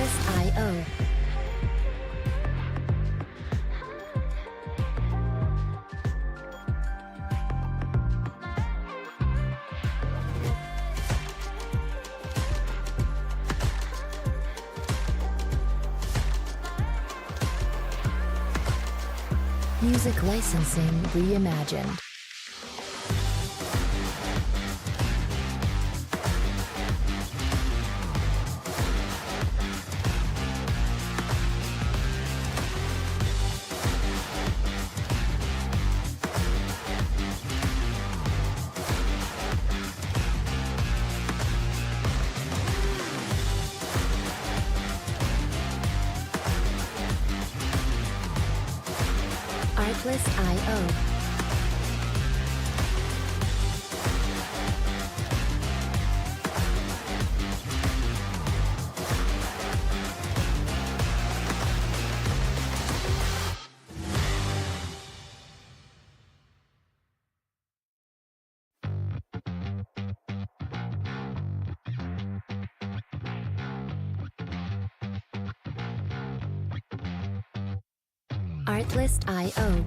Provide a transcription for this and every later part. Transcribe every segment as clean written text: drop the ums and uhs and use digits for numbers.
Artlist.io. Music licensing reimagined. Artlist.io. Artlist.io.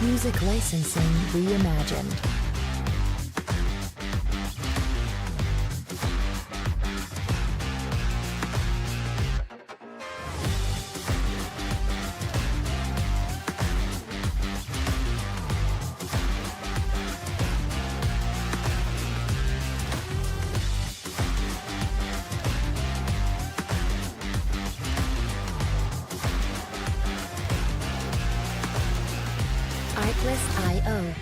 Music licensing reimagined. Artlist.io.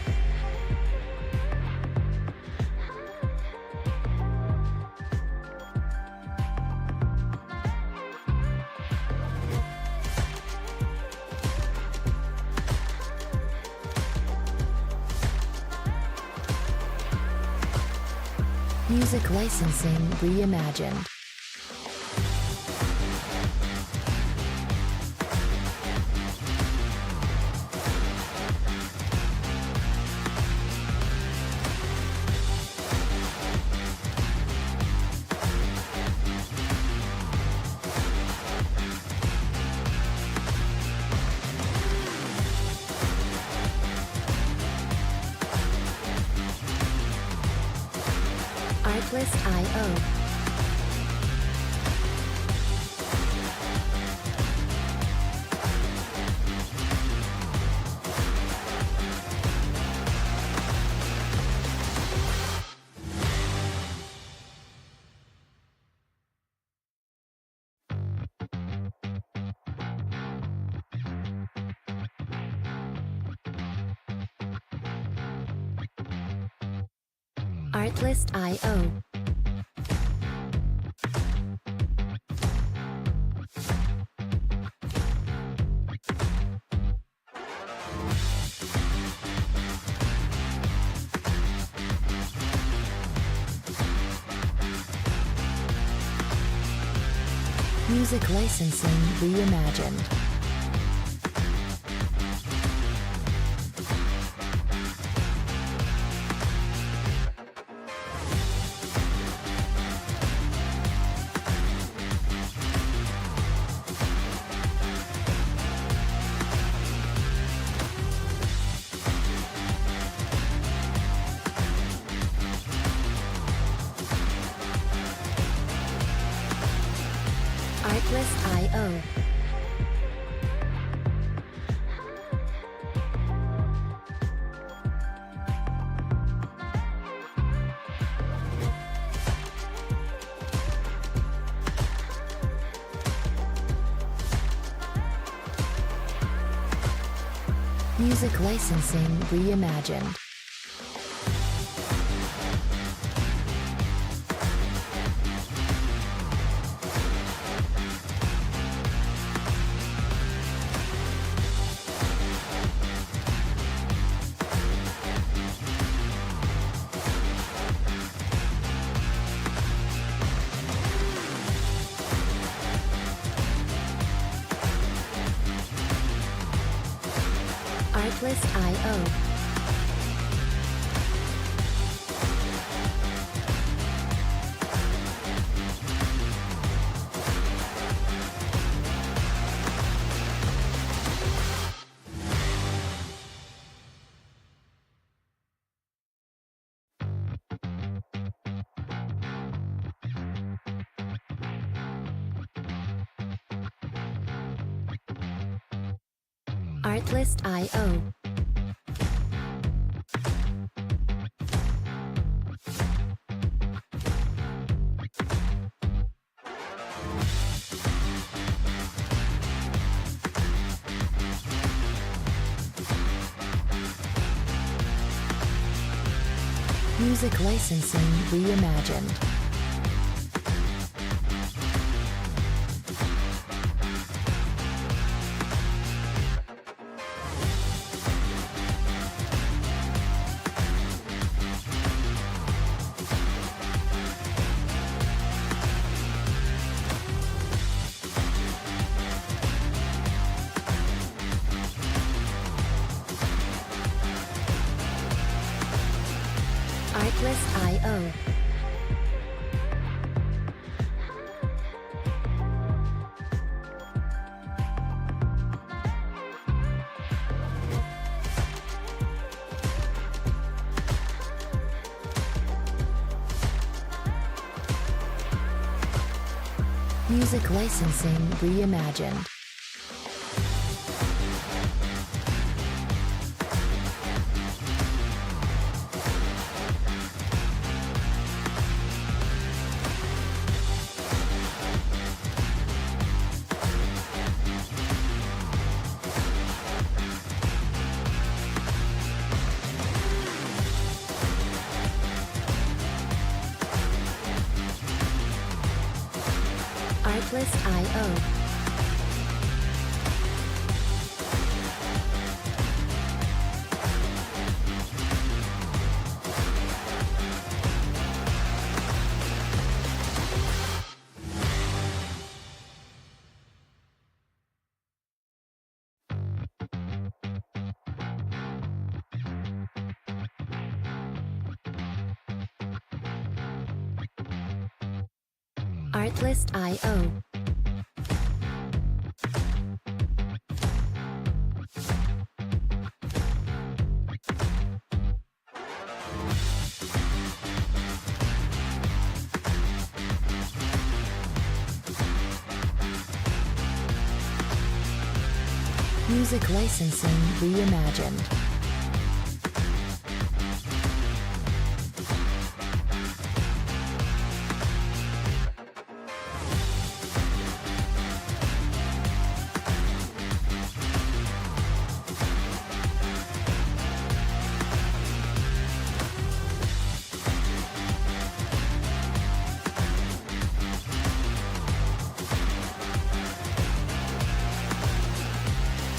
Music licensing reimagined. Artlist.io. Artlist.io. Music licensing reimagined. Artlist.io. Music licensing reimagined. Artlist.io. Artlist.io. Music licensing reimagined. Artlist.io. Music licensing reimagined. Artlist.io. Artlist.io. Music licensing reimagined.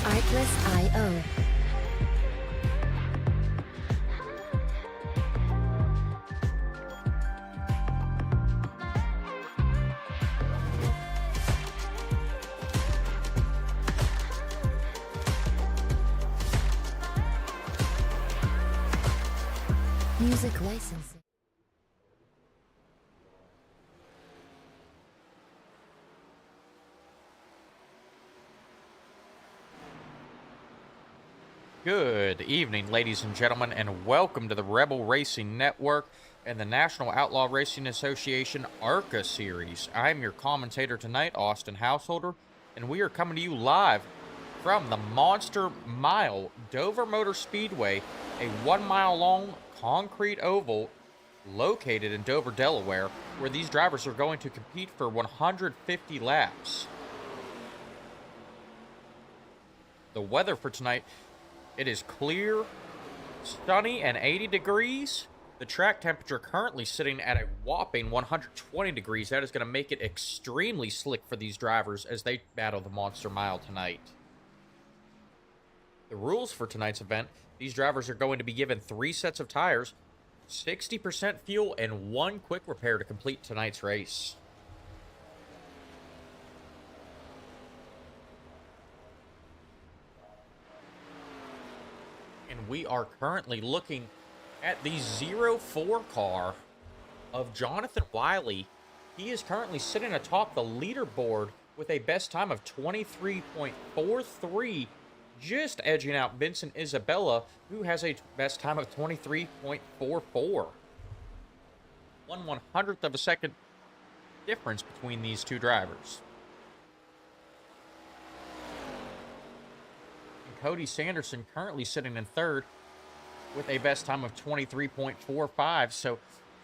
Artlist.io. Music licensing. Good evening, ladies and gentlemen, and welcome to the Rebel Racing Network and the National Outlaw Racing Association ARCA series. I'm your commentator tonight, Austin Householder, and we are coming to you live from the Monster Mile Dover Motor Speedway, a 1 mile long concrete oval located in Dover, Delaware, where these drivers are going to compete for 150 laps. The weather for tonight, it is clear, sunny, and 80 degrees. The track temperature currently sitting at a whopping 120 degrees. That is going to make it extremely slick for these drivers as they battle the Monster Mile tonight. The rules for tonight's event, these drivers are going to be given 3 sets of tires, 60% fuel, and 1 quick repair to complete tonight's race. we are currently looking at the 0-4 car of Jonathan Wiley. He is currently sitting atop the leaderboard with a best time of 23.43, just edging out Vincent Isabella, who has a best time of 23.44. 1/100th of a second difference between these two drivers. And Cody Sanderson currently sitting in third with a best time of 23.45, so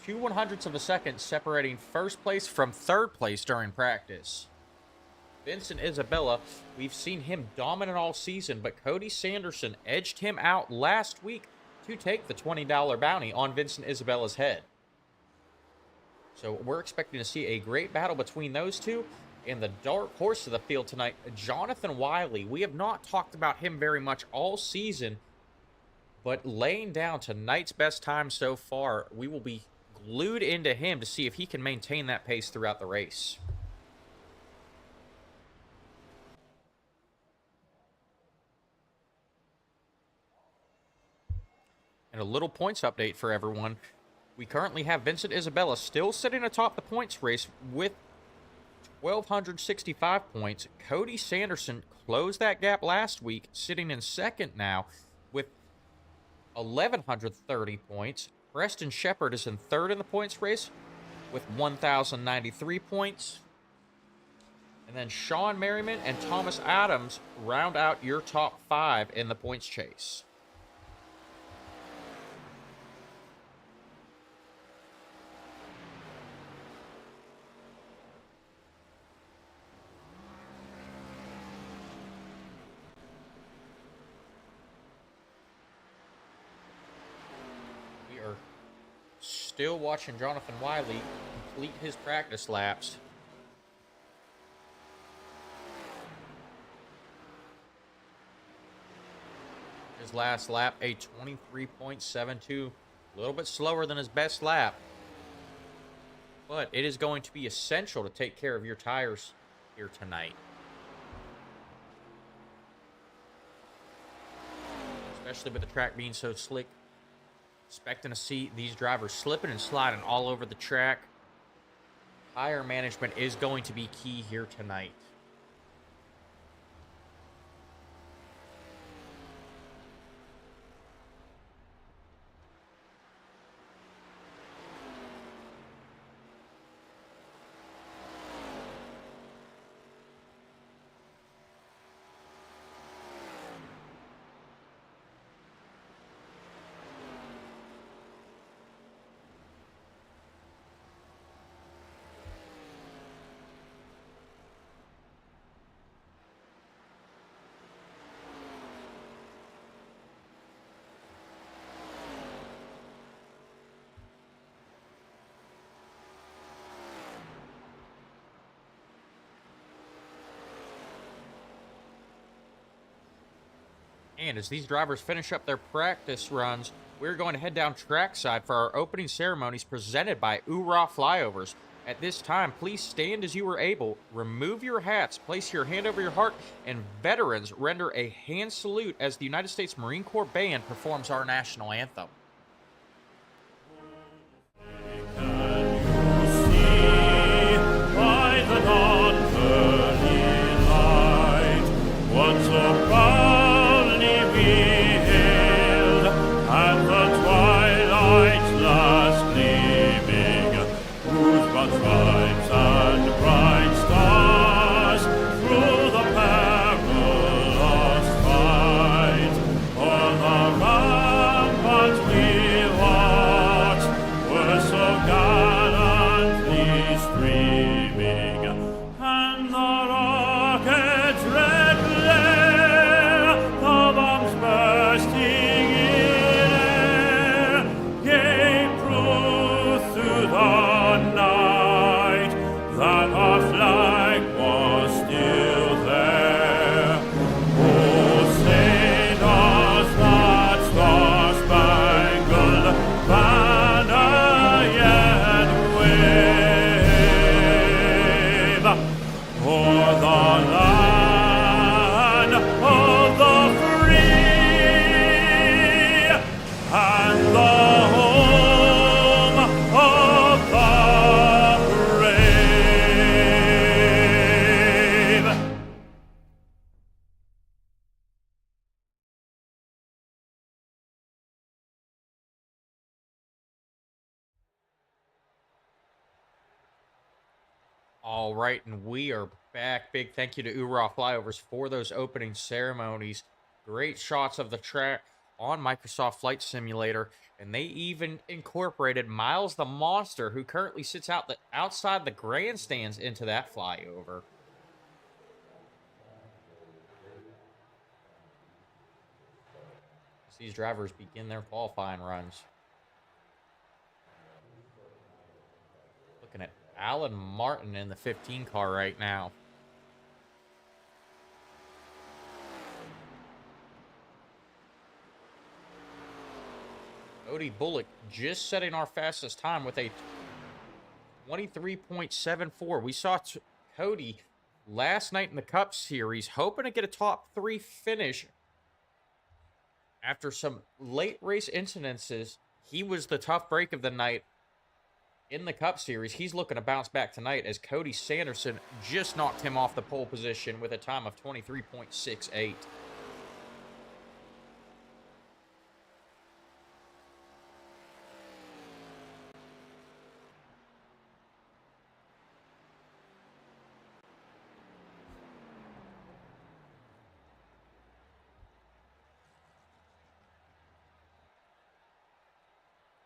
2/100ths of a second separating first place from third place during practice. Vincent Isabella, we've seen him dominant all season, but Cody Sanderson edged him out last week to take the $20 bounty on Vincent Isabella's head. So we're expecting to see a great battle between those two. And the dark horse of the field tonight, Jonathan Wiley. We have not talked about him very much all season, but laying down tonight's best time so far, we will be glued into him to see if he can maintain that pace throughout the race. And a little points update for everyone. We currently have Vincent Isabella still sitting atop the points race with 1,265 points. Cody Sanderson closed that gap last week, sitting in second now with 1,130 points. Preston Shepard is in third in the points race with 1,093 points. And then Sean Merriman and Thomas Adams round out your top 5 in the points chase. Still watching Jonathan Wiley complete his practice laps. His last lap, a 23.72, a little bit slower than his best lap. But it is going to be essential to take care of your tires here tonight. Especially with the track being so slick. Expecting to see these drivers slipping and sliding all over the track. Tire management is going to be key here tonight. And as these drivers finish up their practice runs, we're going to head down trackside for our opening ceremonies presented by URA Flyovers. At this time, please stand as you are able, remove your hats, place your hand over your heart, and veterans render a hand salute as the United States Marine Corps Band performs our national anthem. All right, and we are back. Big thank you to URA Flyovers for those opening ceremonies. Great shots of the track on Microsoft Flight Simulator, and they even incorporated Miles the Monster, who currently sits outside the grandstands, into that flyover. As these drivers begin their qualifying runs. Looking at Alan Martin in the 15 car right now. Cody Bullock just setting our fastest time with a 23.74. We saw Cody last night in the Cup Series hoping to get a top 3 finish. After some late race incidences, he was the tough break of the night in the Cup Series. He's looking to bounce back tonight as Cody Sanderson just knocked him off the pole position with a time of 23.68.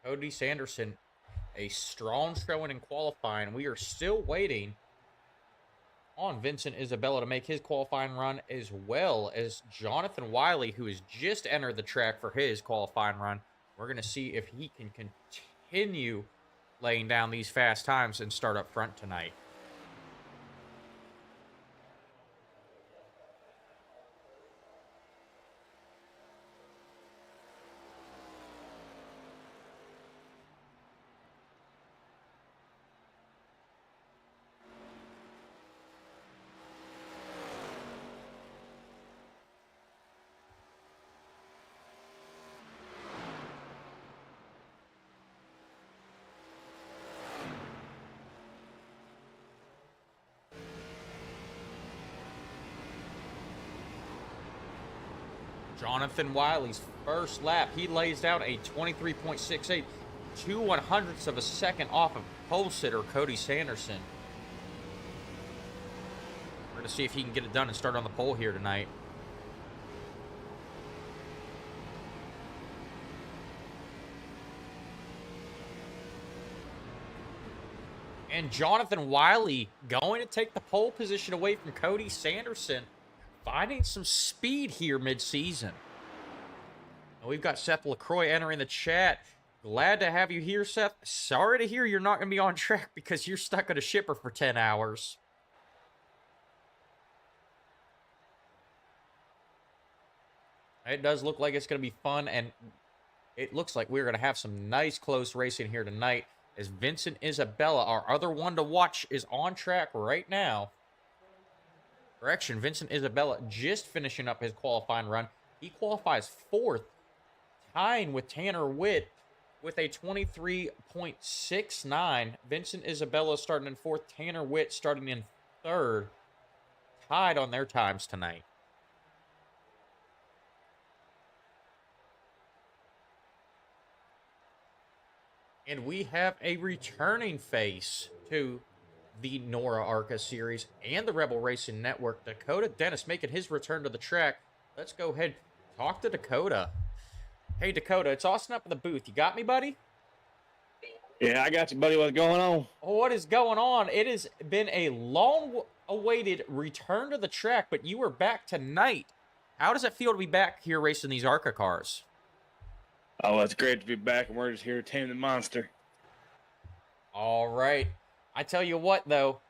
Cody Sanderson, a strong showing in qualifying. We are still waiting on Vincent Isabella to make his qualifying run, as well as Jonathan Wiley, who has just entered the track for his qualifying run. We're going to see if he can continue laying down these fast times and start up front tonight. Jonathan Wiley's first lap, he lays down a 23.68, 2/100ths of a second off of pole sitter Cody Sanderson. We're going to see if he can get it done and start on the pole here tonight. And Jonathan Wiley going to take the pole position away from Cody Sanderson, finding some speed here mid-season. And we've got Seth LaCroix entering the chat. Glad to have you here, Seth. Sorry to hear you're not going to be on track because you're stuck at a shipper for 10 hours. It does look like it's going to be fun, and it looks like we're going to have some nice close racing here tonight, as Vincent Isabella, our other one to watch, is on track right now. Correction, Vincent Isabella just finishing up his qualifying run. He qualifies 4th, tying with Tanner Witt with a 23.69. Vincent Isabella starting in 4th, Tanner Witt starting in 3rd. Tied on their times tonight. And we have a returning face to the NORA ARCA series and the Rebel Racing Network. Dakota Dennis making his return to the track. Let's go ahead and talk to Dakota. Hey, Dakota, it's Austin up in the booth. You got me, buddy? Yeah, I got you, buddy. What's going on? Oh, what is going on? It has been a long-awaited return to the track, but you are back tonight. How does it feel to be back here racing these ARCA cars? Oh, it's great to be back, and we're just here to tame the monster. All right. I tell you what, though,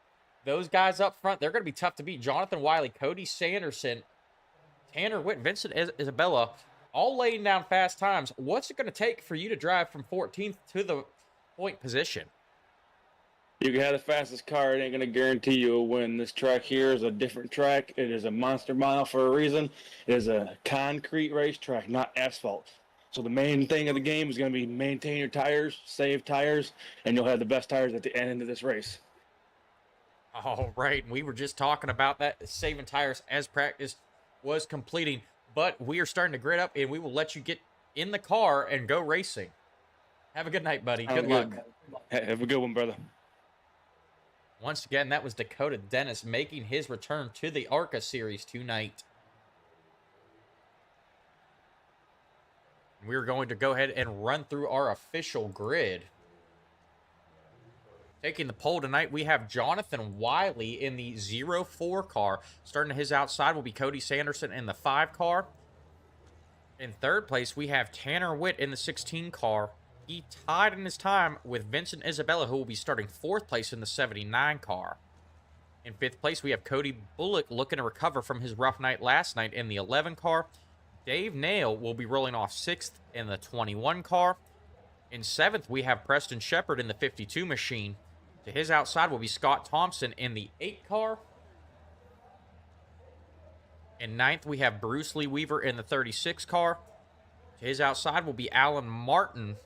those guys up front, they're going to be tough to beat. Jonathan Wiley, Cody Sanderson, Tanner Witt, Vincent Isabella, all laying down fast times. What's it going to take for you to drive from 14th to the point position? You can have the fastest car. It ain't going to guarantee you a win. This track here is a different track. It is a monster mile for a reason. It is a concrete racetrack, not asphalt. So the main thing of the game is going to be maintain your tires, save tires, and you'll have the best tires at the end of this race. All right, we were just talking about that, saving tires as practice was completing, but we are starting to grid up, and we will let you get in the car and go racing. Have a good night, buddy. Good luck. Have a good one, brother. Once again, that was Dakota Dennis making his return to the ARCA series tonight. We're going to go ahead and run through our official grid. Taking the pole tonight, we have Jonathan Wiley in the 04 car. Starting his outside will be Cody Sanderson in the 5 car. In third place, we have Tanner Witt in the 16 car. He tied in his time with Vincent Isabella, who will be starting 4th place in the 79 car. In 5th place, we have Cody Bullock looking to recover from his rough night last night in the 11 car. Dave Nail will be rolling off 6th in the 21 car. In 7th, we have Preston Shepard in the 52 machine. To his outside will be Scott Thompson in the 8 car. In 9th, we have Bruce Lee Weaver in the 36 car. To his outside will be Alan Martin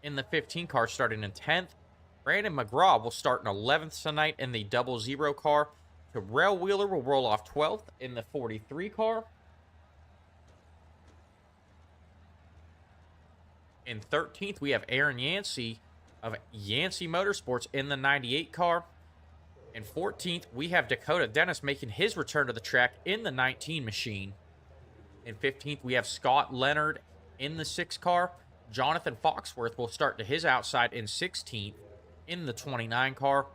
in the 15 car, starting in 10th. Brandon McGraw will start in 11th tonight in the 00 car. Terrell Wheeler will roll off 12th in the 43 car. In 13th, we have Aaron Yancey of Yancey Motorsports in the 98 car. In 14th, we have Dakota Dennis making his return to the track in the 19 machine. In 15th, we have Scott Leonard in the 6 car. Jonathan Foxworth will start to his outside in 16th in the 29 car.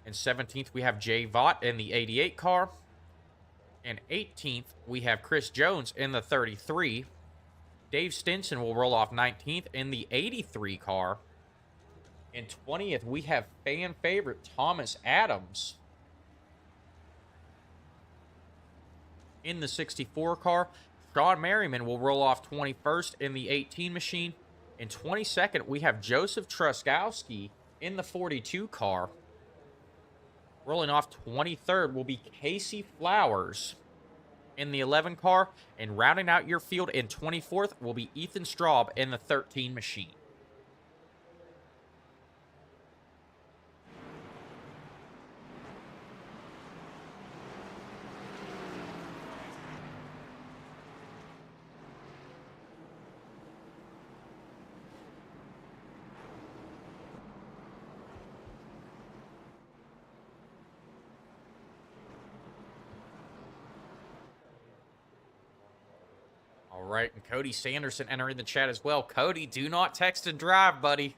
In 17th, we have Jay Vaught in the 88 car. In 18th, we have Chris Jones in the 33. Dave Stinson will roll off 19th in the 83 car. In 20th, we have fan favorite Thomas Adams in the 64 car. Sean Merriman will roll off 21st in the 18 machine. In 22nd, we have Joseph Truskowski in the 42 car. Rolling off 23rd will be Casey Flowers in the 11 car. And rounding out your field in 24th will be Ethan Straub in the 13 machine. All right, and Cody Sanderson entering the chat as well. Cody, do not text and drive, buddy.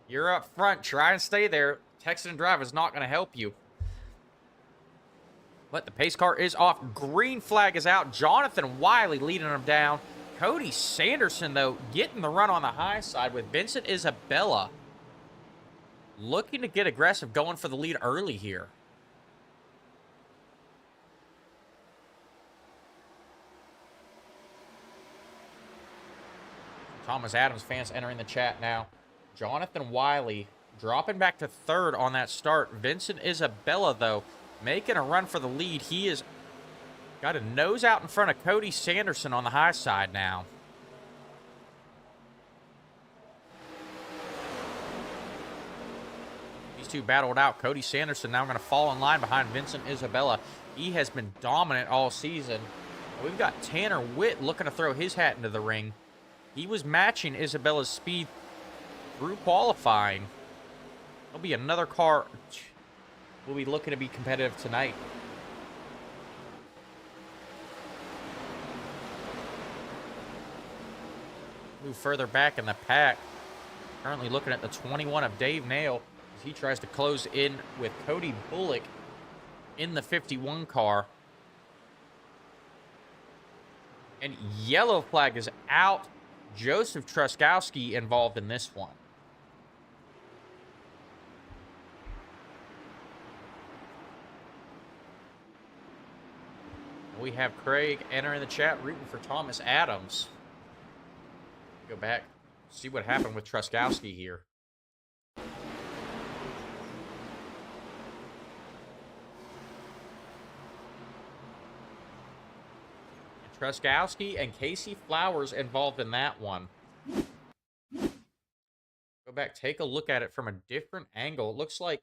You're up front. Try and stay there. Text and drive is not going to help you. But the pace car is off. Green flag is out. Jonathan Wiley leading him down. Cody Sanderson, though, getting the run on the high side with Vincent Isabella. Looking to get aggressive, going for the lead early here. Thomas Adams fans entering the chat now. Jonathan Wiley dropping back to 3rd on that start. Vincent Isabella, though, making a run for the lead. He has got a nose out in front of Cody Sanderson on the high side now. These two battled out. Cody Sanderson now going to fall in line behind Vincent Isabella. He has been dominant all season. We've got Tanner Witt looking to throw his hat into the ring. He was matching Isabella's speed through qualifying. There'll be another car we'll be looking to be competitive tonight. Move further back in the pack. Currently looking at the 21 of Dave Nail as he tries to close in with Cody Bullock in the 51 car. And yellow flag is out. Joseph Truskowski involved in this one. We have Craig entering the chat, rooting for Thomas Adams. Go back, see what happened with Truskowski here. Truskowski and Casey Flowers involved in that one. Go back, take a look at it from a different angle. It looks like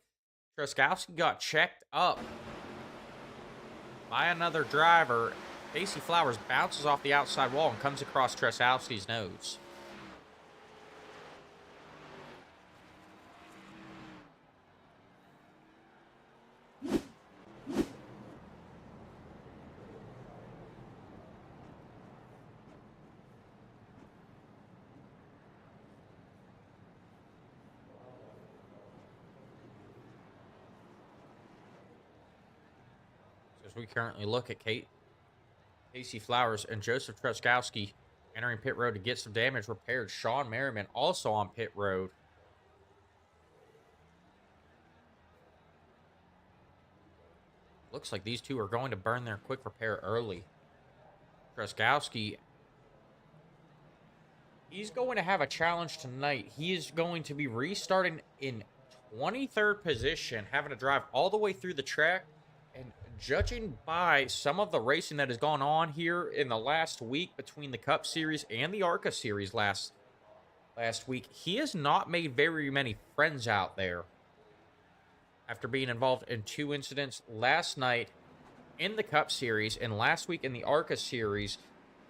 Truskowski got checked up by another driver. Casey Flowers bounces off the outside wall and comes across Truskowski's nose. As we currently look at Casey Flowers and Joseph Truskowski entering pit road to get some damage repaired. Sean Merriman also on pit road. Looks like these two are going to burn their quick repair early. Truskowski, he's going to have a challenge tonight. He is going to be restarting in 23rd position, having to drive all the way through the track. And judging by some of the racing that has gone on here in the last week between the Cup Series and the ARCA Series last week, he has not made very many friends out there. After being involved in 2 incidents last night in the Cup Series and last week in the ARCA Series,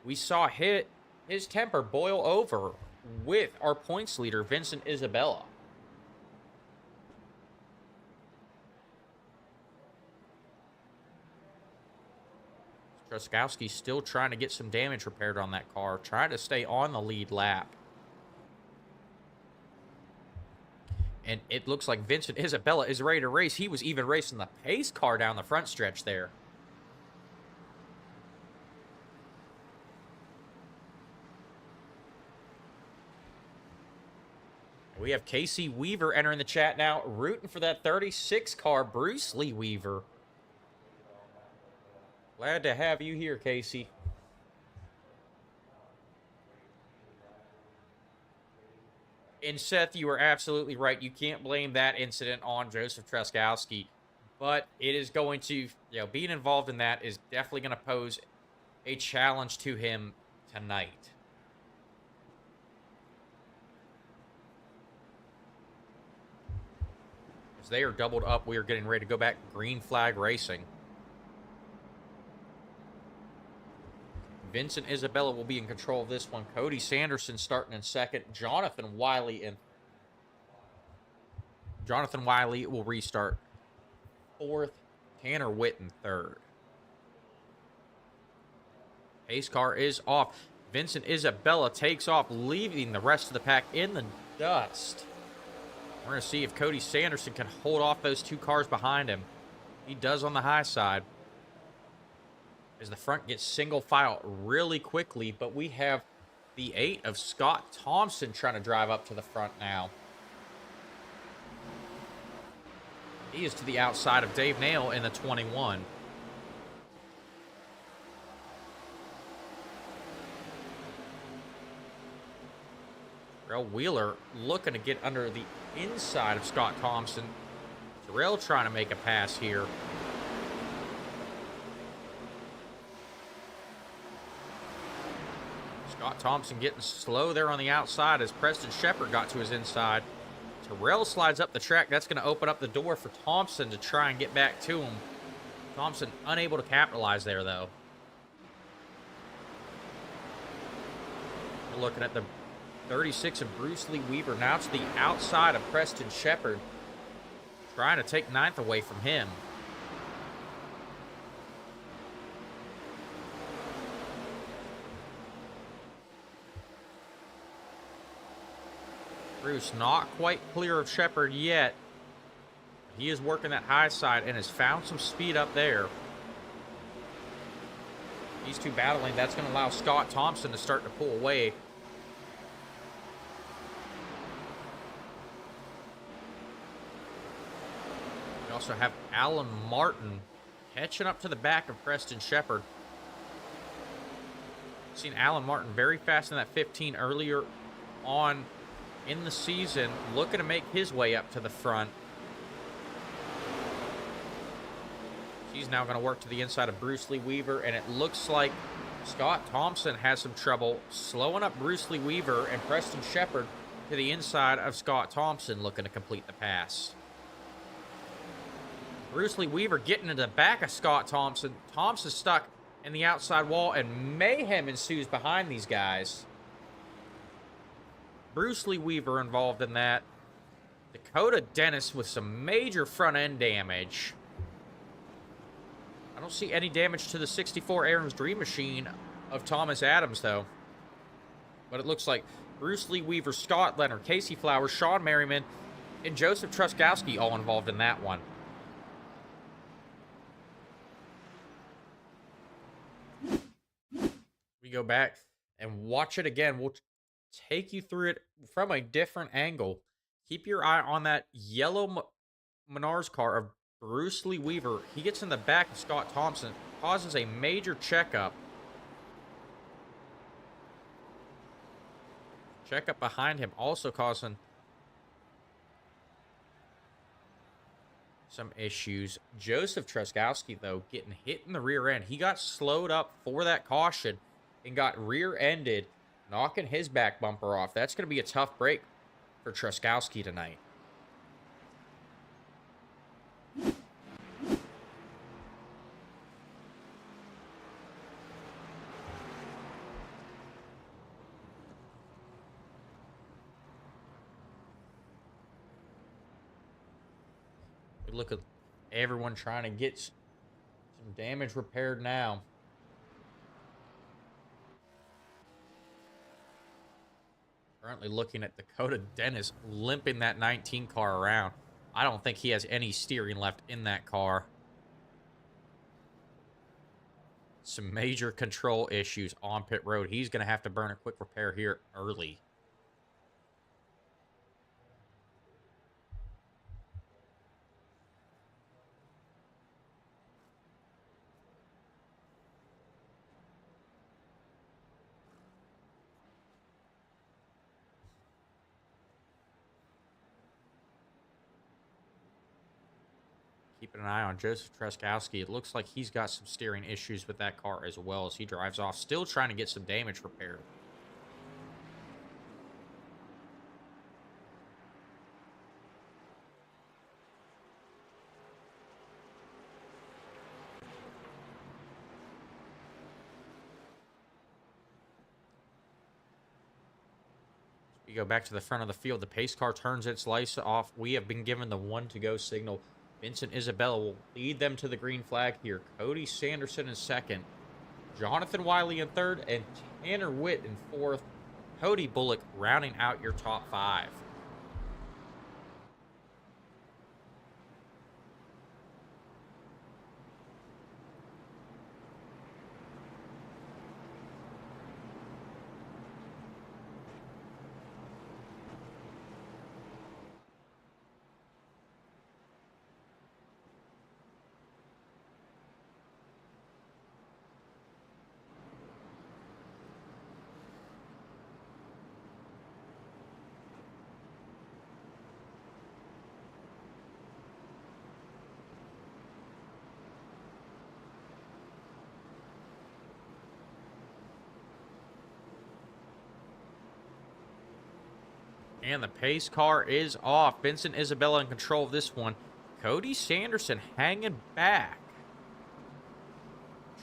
we saw his temper boil over with our points leader, Vincent Isabella. Truskowski still trying to get some damage repaired on that car, trying to stay on the lead lap. And it looks like Vincent Isabella is ready to race. He was even racing the pace car down the front stretch there. We have Casey Weaver entering the chat now, rooting for that 36 car, Bruce Lee Weaver. Glad to have you here, Casey. And Seth, you are absolutely right. You can't blame that incident on Joseph Truskowski. But it is going to, being involved in that is definitely going to pose a challenge to him tonight. As they are doubled up, we are getting ready to go back green flag racing. Vincent Isabella will be in control of this one. Cody Sanderson starting in second. Jonathan Wiley will restart fourth. Tanner Witten third. Pace car is off. Vincent Isabella takes off, leaving the rest of the pack in the dust. We're going to see if Cody Sanderson can hold off those 2 cars behind him. He does on the high side. As the front gets single file really quickly, but we have the 8 of Scott Thompson trying to drive up to the front now. He is to the outside of Dave Nail in the 21. Terrell Wheeler looking to get under the inside of Scott Thompson. Terrell trying to make a pass here. Scott Thompson getting slow there on the outside as Preston Shepard got to his inside. Terrell slides up the track. That's going to open up the door for Thompson to try and get back to him. Thompson unable to capitalize there, though. We're looking at the 36 of Bruce Lee Weaver now to the outside of Preston Shepard, trying to take 9th away from him. Bruce not quite clear of Shepard yet. He is working that high side and has found some speed up there. These two battling. That's going to allow Scott Thompson to start to pull away. We also have Alan Martin catching up to the back of Preston Shepard. Seen Alan Martin very fast in that 15 earlier on in the season, looking to make his way up to the front. He's now going to work to the inside of Bruce Lee Weaver, and it looks like Scott Thompson has some trouble slowing up Bruce Lee Weaver and Preston Shepard to the inside of Scott Thompson, looking to complete the pass. Bruce Lee Weaver getting into the back of Scott Thompson. Thompson stuck in the outside wall, and mayhem ensues behind these guys. Bruce Lee Weaver involved in that. Dakota Dennis with some major front end damage. I don't see any damage to the 64 Aaron's Dream Machine of Thomas Adams, though. But it looks like Bruce Lee Weaver, Scott Leonard, Casey Flowers, Sean Merriman, and Joseph Truskowski all involved in that one. We go back and watch it again. We'll take you through it from a different angle. Keep your eye on that yellow Menards car of Bruce Lee Weaver. He gets in the back of Scott Thompson, causes a major checkup. Checkup behind him also causing some issues. Joseph Truskowski, though, getting hit in the rear end. He got slowed up for that caution and got rear-ended, knocking his back bumper off. That's going to be a tough break for Truskowski tonight. Look at everyone trying to get some damage repaired now. Currently looking at Dakota Dennis limping that 19 car around. I don't think he has any steering left in that car. Some major control issues on pit road. He's going to have to burn a quick repair here early. Keeping an eye on Joseph Truskowski. It looks like he's got some steering issues with that car as well as he drives off. Still trying to get some damage repaired. We go back to the front of the field. The pace car turns its lights off. We have been given the 1-to-go signal. Vincent Isabella will lead them to the green flag here. Cody Sanderson in second. Jonathan Wiley in third. And Tanner Witt in fourth. Cody Bullock rounding out your top five. And the pace car is off. Vincent Isabella in control of this one. Cody Sanderson hanging back.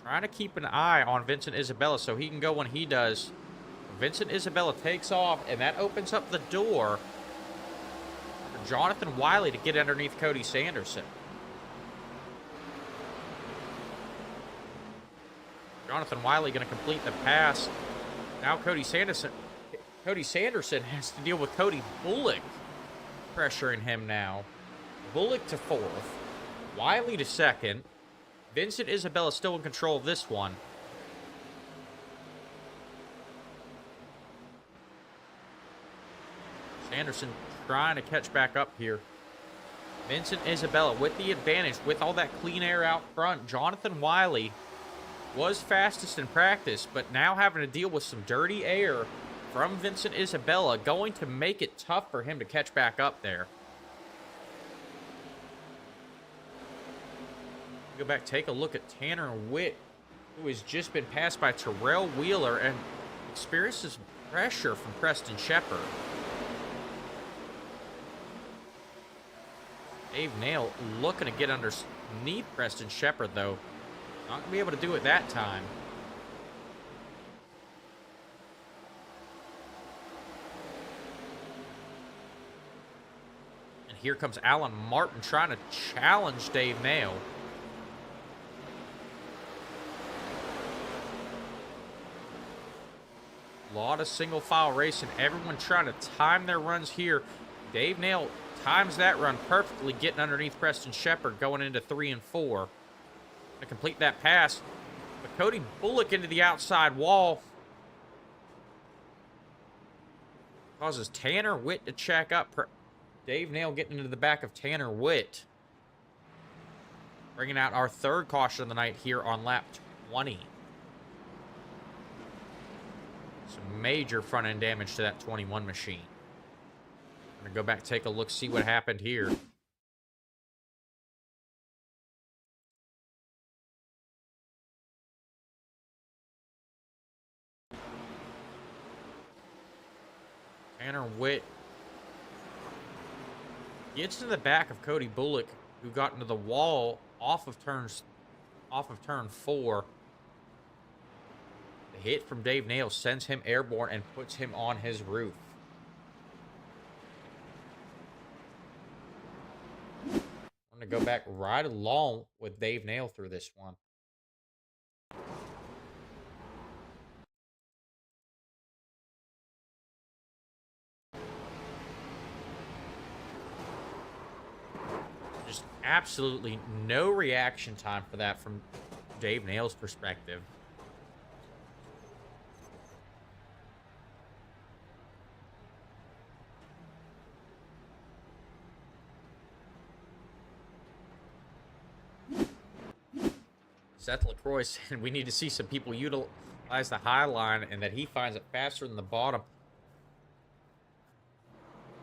Trying to keep an eye on Vincent Isabella so he can go when he does. Vincent Isabella takes off, and that opens up the door for Jonathan Wiley to get underneath Cody Sanderson. Jonathan Wiley going to complete the pass. Now Cody Sanderson has to deal with Cody Bullock pressuring him now. Bullock to fourth. Wiley to second. Vincent Isabella still in control of this one. Sanderson trying to catch back up here. Vincent Isabella with the advantage with all that clean air out front. Jonathan Wiley was fastest in practice, but now having to deal with some dirty air from Vincent Isabella, going to make it tough for him to catch back up there. Go back, take a look at Tanner Witt, who has just been passed by Terrell Wheeler and experiences pressure from Preston Shepard. Dave Nail looking to get underneath Preston Shepard, though. Not going to be able to do it that time. And here comes Alan Martin trying to challenge Dave Nail. A lot of single file racing. Everyone trying to time their runs here. Dave Nail times that run perfectly, getting underneath Preston Shepard, going into 3 and 4. To complete that pass. But Cody Bullock into the outside wall. causes Tanner Witt to check up. Dave Nail getting into the back of Tanner Witt. Bringing out our third caution of the night here on lap 20. Some major front end damage to that 21 machine. I'm going to go back, take a look, see what happened here. Tanner Witt gets in the back of Cody Bullock, who got into the wall off of turn 4. The hit from Dave Nail sends him airborne and puts him on his roof. I'm going to go back right along with Dave Nail through this one. Just absolutely no reaction time for that from Dave Nail's perspective. Seth LaCroix said we need to see some people utilize the high line and that he finds it faster than the bottom.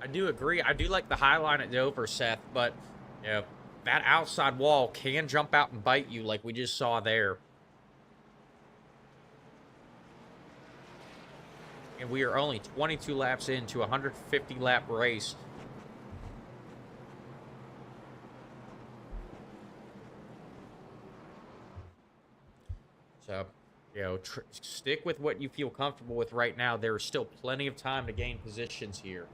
I do agree. I do like the high line at Dover, Seth, but you know, that outside wall can jump out and bite you like we just saw there. And we are only 22 laps into a 150 lap race. So, you know, stick with what you feel comfortable with right now. There is still plenty of time to gain positions here.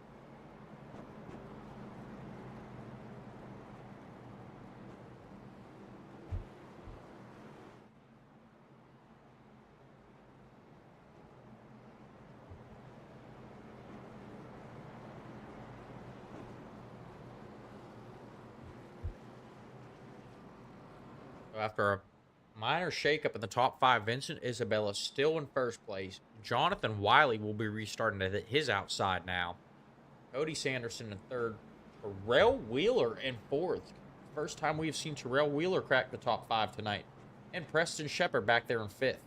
So after a minor shakeup in the top 5, Vincent Isabella still in first place. Jonathan Wiley will be restarting to his outside now. Cody Sanderson in third. Terrell Wheeler in fourth. First time we've seen Terrell Wheeler crack the top 5 tonight. And Preston Shepard back there in fifth.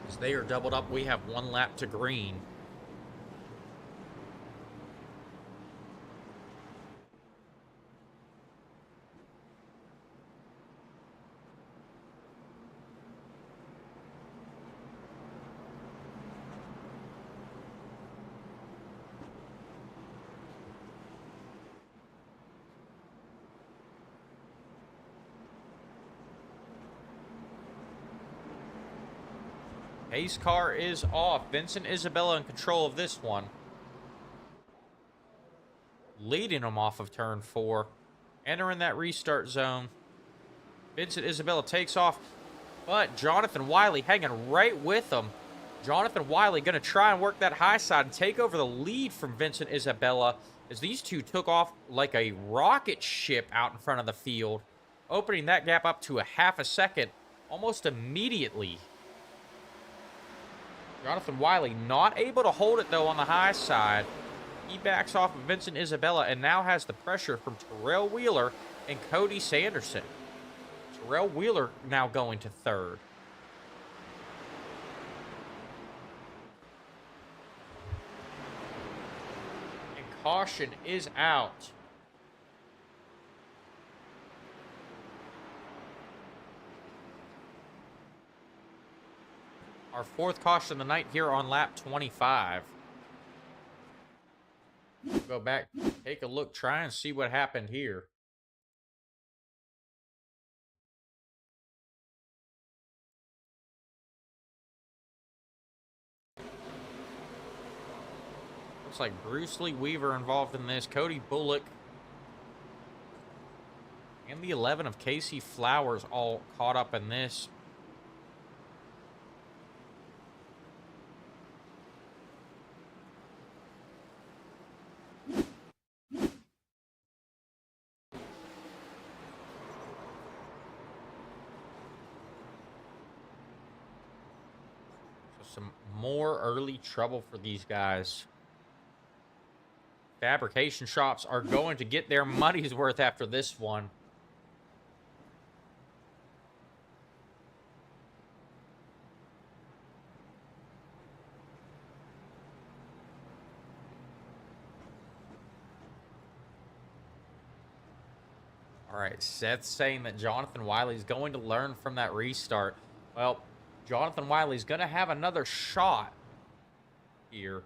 As they are doubled up, we have 1 lap to green. Pace car is off. Vincent Isabella in control of this one. Leading him off of turn 4. Entering that restart zone. Vincent Isabella takes off. But Jonathan Wiley hanging right with him. Jonathan Wiley going to try and work that high side and take over the lead from Vincent Isabella. As these two took off like a rocket ship out in front of the field. Opening that gap up to a half a second. Almost immediately. Jonathan Wiley not able to hold it, though, on the high side. He backs off of Vincent Isabella and now has the pressure from Terrell Wheeler and Cody Sanderson. Terrell Wheeler now going to third. And caution is out. Our 4th caution of the night here on lap 25. Go back, take a look, try and see what happened here. Looks like Bruce Lee Weaver involved in this. Cody Bullock And the 11 of Casey Flowers all caught up in this. So some more early trouble for these guys. Fabrication shops are going to get their money's worth after this one. All right, Seth's saying that Jonathan Wiley's going to learn from that restart. Well, Jonathan Wiley's going to have another shot here.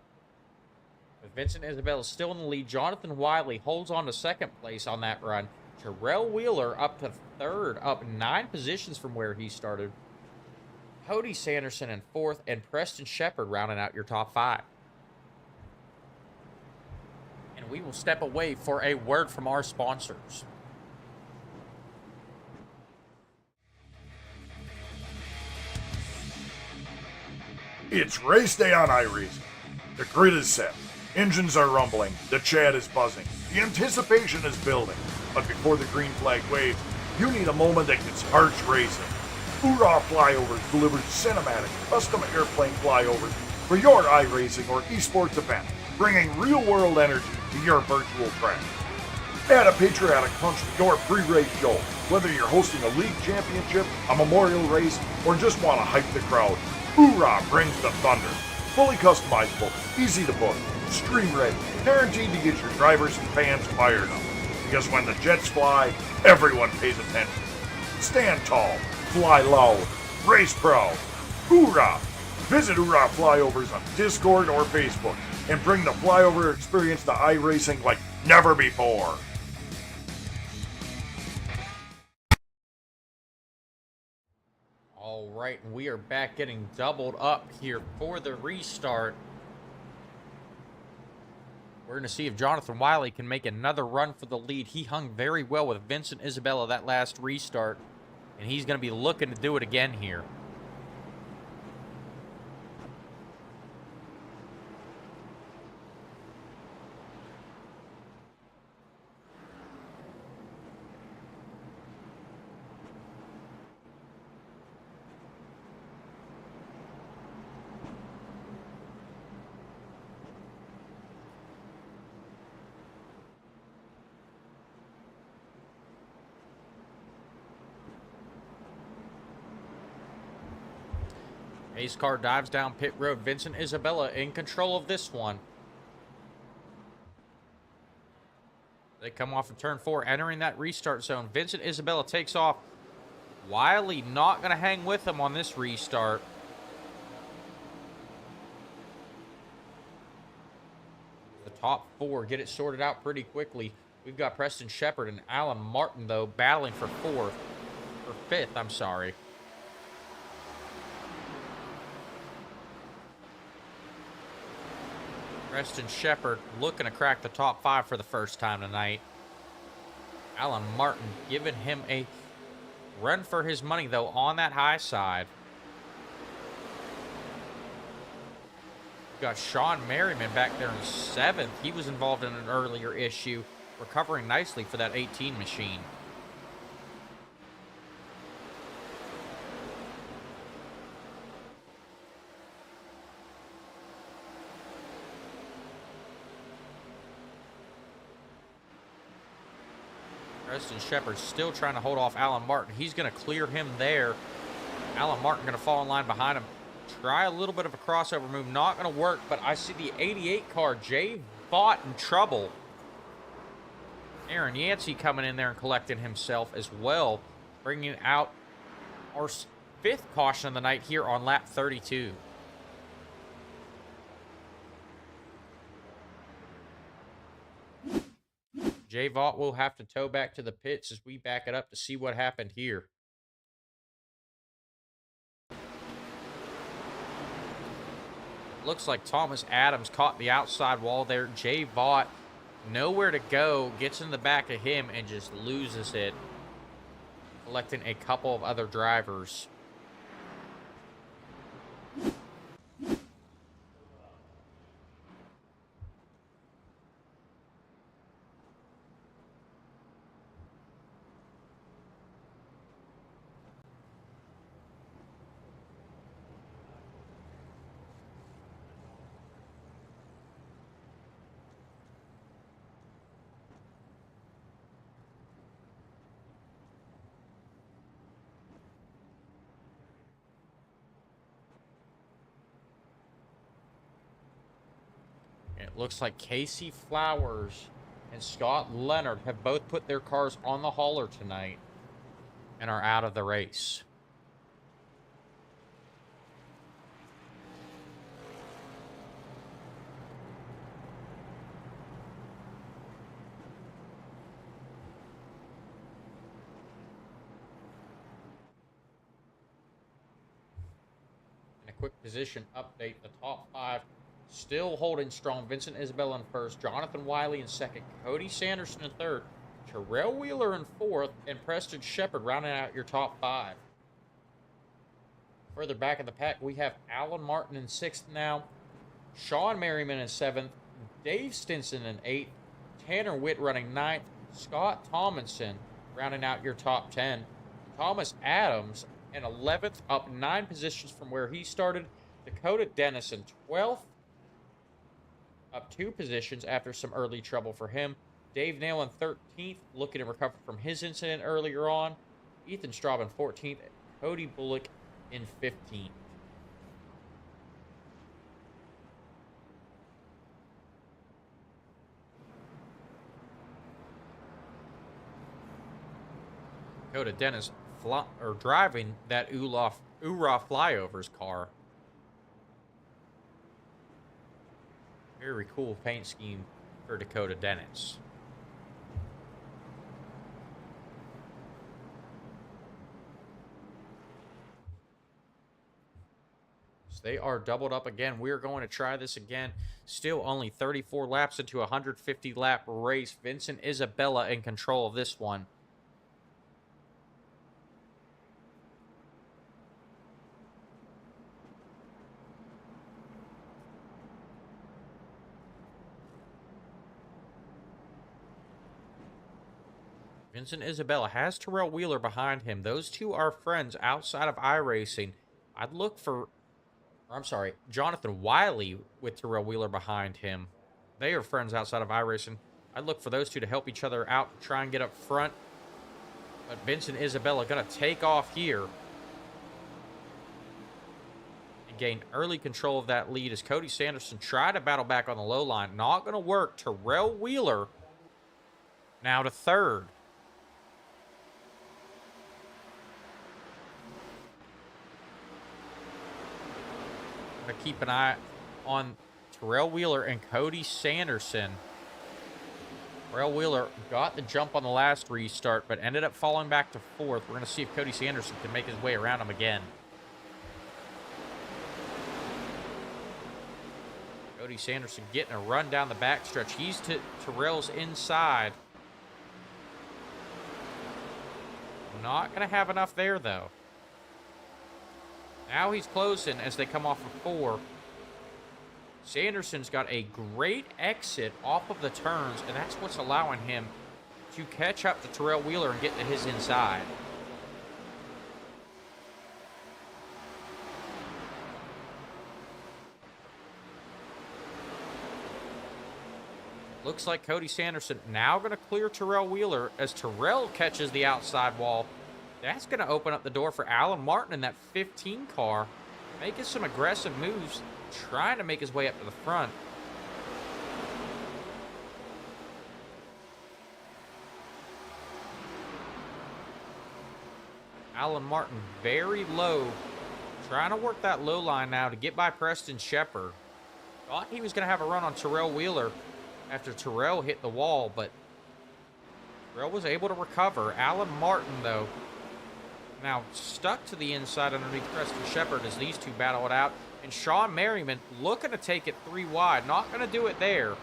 With Vincent Isabella still in the lead, Jonathan Wiley holds on to second place on that run. Terrell Wheeler up to third, up 9 positions from where he started. Cody Sanderson in fourth, and Preston Shepard rounding out your top 5. And we will step away for a word from our sponsors. It's race day on iRacing. The grid is set. Engines are rumbling. The chat is buzzing. The anticipation is building. But before the green flag waves, you need a moment that gets hearts racing. Hoorah Flyovers delivers cinematic, custom airplane flyovers for your iRacing or esports event, bringing real-world energy to your virtual track. Add a patriotic punch to your pre-race show. Whether you're hosting a league championship, a memorial race, or just want to hype the crowd, Hoorah brings the thunder. Fully customizable, easy to book, stream ready, guaranteed to get your drivers and fans fired up. Because when the jets fly, everyone pays attention. Stand tall, fly loud, race proud. Hoorah! Visit Hoorah Flyovers on Discord or Facebook and bring the flyover experience to iRacing like never before. All right, and we are back getting doubled up here for the restart. We're going to see if Jonathan Wiley can make another run for the lead. He hung very well with Vincent Isabella that last restart, and he's going to be looking to do it again here. Ace car dives down pit road. Vincent Isabella in control of this one. They come off of turn 4, entering that restart zone. Vincent Isabella takes off. Wiley not going to hang with him on this restart. The top 4 get it sorted out pretty quickly. We've got Preston Shepard and Alan Martin, though, battling for 5th, I'm sorry. Preston Shepard looking to crack the top 5 for the first time tonight. Alan Martin giving him a run for his money, though, on that high side. We've got Sean Merriman back there in 7th. He was involved in an earlier issue, recovering nicely for that 18 machine. Preston Shepard still trying to hold off Alan Martin. He's going to clear him there. Alan Martin going to fall in line behind him. Try a little bit of a crossover move. Not going to work, but I see the 88 car, Jay Vaught, in trouble. Aaron Yancey coming in there and collecting himself as well, bringing out our 5th caution of the night here on lap 32. Jay Vaught will have to tow back to the pits as we back it up to see what happened here. Looks like Thomas Adams caught the outside wall there. Jay Vaught, nowhere to go, gets in the back of him and just loses it. collecting a couple of other drivers. It looks like Casey Flowers and Scott Leonard have both put their cars on the hauler tonight and are out of the race. And a quick position update, the top 5 still holding strong. Vincent Isabella in first, Jonathan Wiley in second, Cody Sanderson in third, Terrell Wheeler in fourth, and Preston Shepard rounding out your top 5. Further back in the pack, we have Alan Martin in sixth now, Sean Merriman in seventh, Dave Stinson in eighth, Tanner Witt running ninth, Scott Tomlinson rounding out your top 10, Thomas Adams in 11th, up 9 positions from where he started, Dakota Dennison 12th, up 2 positions after some early trouble for him. Dave Nail in 13th, looking to recover from his incident earlier on. Ethan Straub in 14th, Cody Bullock in 15th. Dakota Dennis driving that Outlaw Flyovers car. Very cool paint scheme for Dakota Dennis. So they are doubled up again. We're going to try this again. Still only 34 laps into a 150 lap race. Vincent Isabella in control of this one. Vincent Isabella has Terrell Wheeler behind him. Those two are friends outside of iRacing. I'd look for, Jonathan Wiley with Terrell Wheeler behind him. They are friends outside of iRacing. I'd look for those two to help each other out, try and get up front. But Vincent Isabella going to take off here. And gain early control of that lead as Cody Sanderson tried to battle back on the low line. Not going to work. Terrell Wheeler now to third. Going to keep an eye on Terrell Wheeler and Cody Sanderson. Terrell Wheeler got the jump on the last restart, but ended up falling back to fourth. We're going to see if Cody Sanderson can make his way around him again. Cody Sanderson getting a run down the backstretch. He's to Terrell's inside. Not going to have enough there, though. Now he's closing as they come off of 4. Sanderson's got a great exit off of the turns, and that's what's allowing him to catch up to Terrell Wheeler and get to his inside. Looks like Cody Sanderson now going to clear Terrell Wheeler as Terrell catches the outside wall. That's going to open up the door for Alan Martin in that 15 car, making some aggressive moves, trying to make his way up to the front. Alan Martin very low, trying to work that low line now to get by Preston Shepard. Thought he was going to have a run on Terrell Wheeler after Terrell hit the wall, but Terrell was able to recover. Alan Martin, though, now stuck to the inside underneath Preston Shepard as these two battle it out. And Sean Merriman looking to take it 3 wide. Not going to do it there.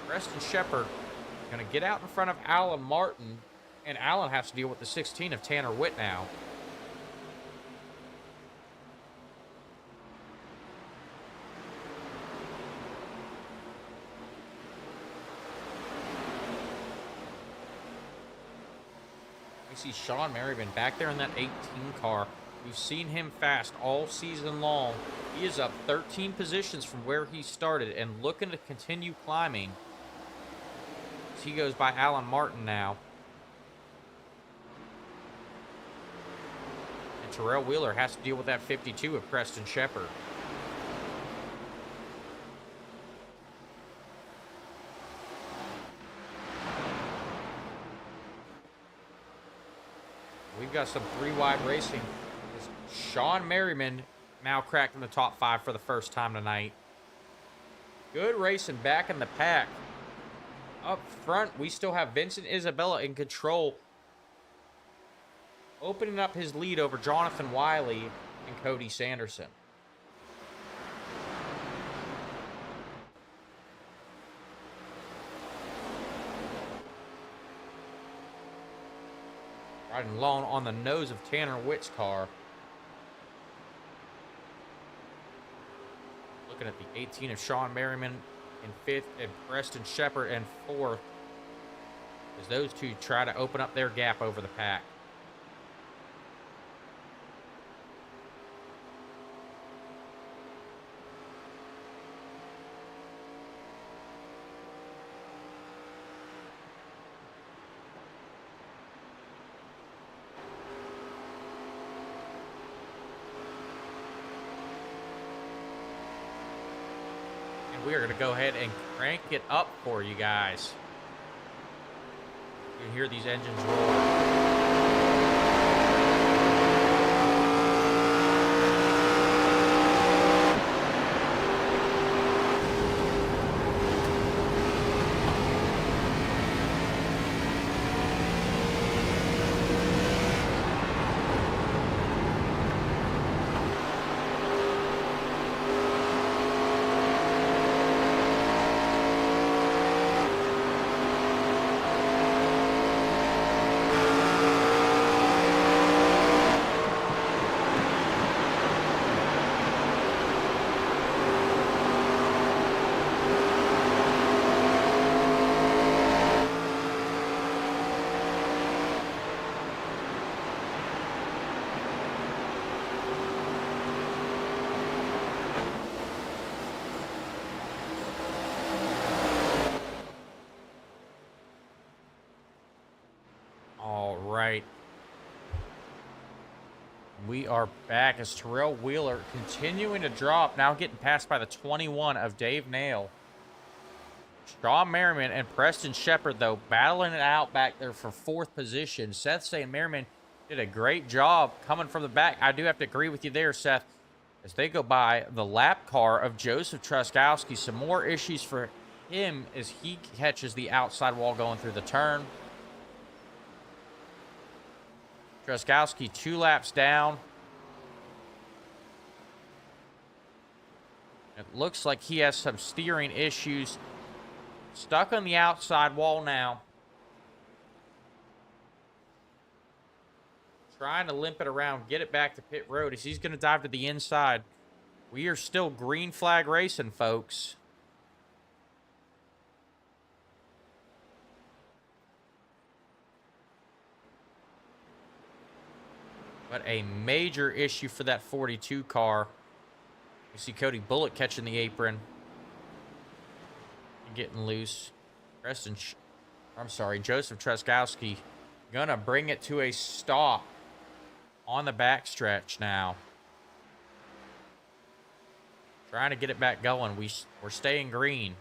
Preston Shepard going to get out in front of Alan Martin. And Allen has to deal with the 16 of Tanner Witt now. We see Sean Merriman back there in that 18 car. We've seen him fast all season long. He is up 13 positions from where he started and looking to continue climbing. He goes by Alan Martin now. And Terrell Wheeler has to deal with that 52 of Preston Shepard. We've got some three-wide racing. Sean Merriman now cracked in the top 5 for the first time tonight. Good racing back in the pack. Up front, we still have Vincent Isabella in control, opening up his lead over Jonathan Wiley and Cody Sanderson. Riding along on the nose of Tanner Witt's car. Looking at the 18 of Sean Merriman in 5th and Preston Shepard in 4th, as those two try to open up their gap over the pack. We are going to go ahead and crank it up for you guys. You can hear these engines roar. Right. We are back as Terrell Wheeler continuing to drop, now getting passed by the 21 of Dave Nail. Sean Merriman and Preston Shepard, though, battling it out back there for 4th position. Seth saying Merriman did a great job coming from the back. I do have to agree with you there, Seth, as they go by the lap car of Joseph Truskowski. Some more issues for him as he catches the outside wall going through the turn. Truskowski 2 laps down. It looks like he has some steering issues. Stuck on the outside wall now. Trying to limp it around, get it back to pit road as he's going to dive to the inside. We are still green flag racing, folks. But a major issue for that 42 car. You see Cody Bullock catching the apron. Getting loose. Joseph Truskowski gonna bring it to a stop on the backstretch now. Trying to get it back going. We're staying green.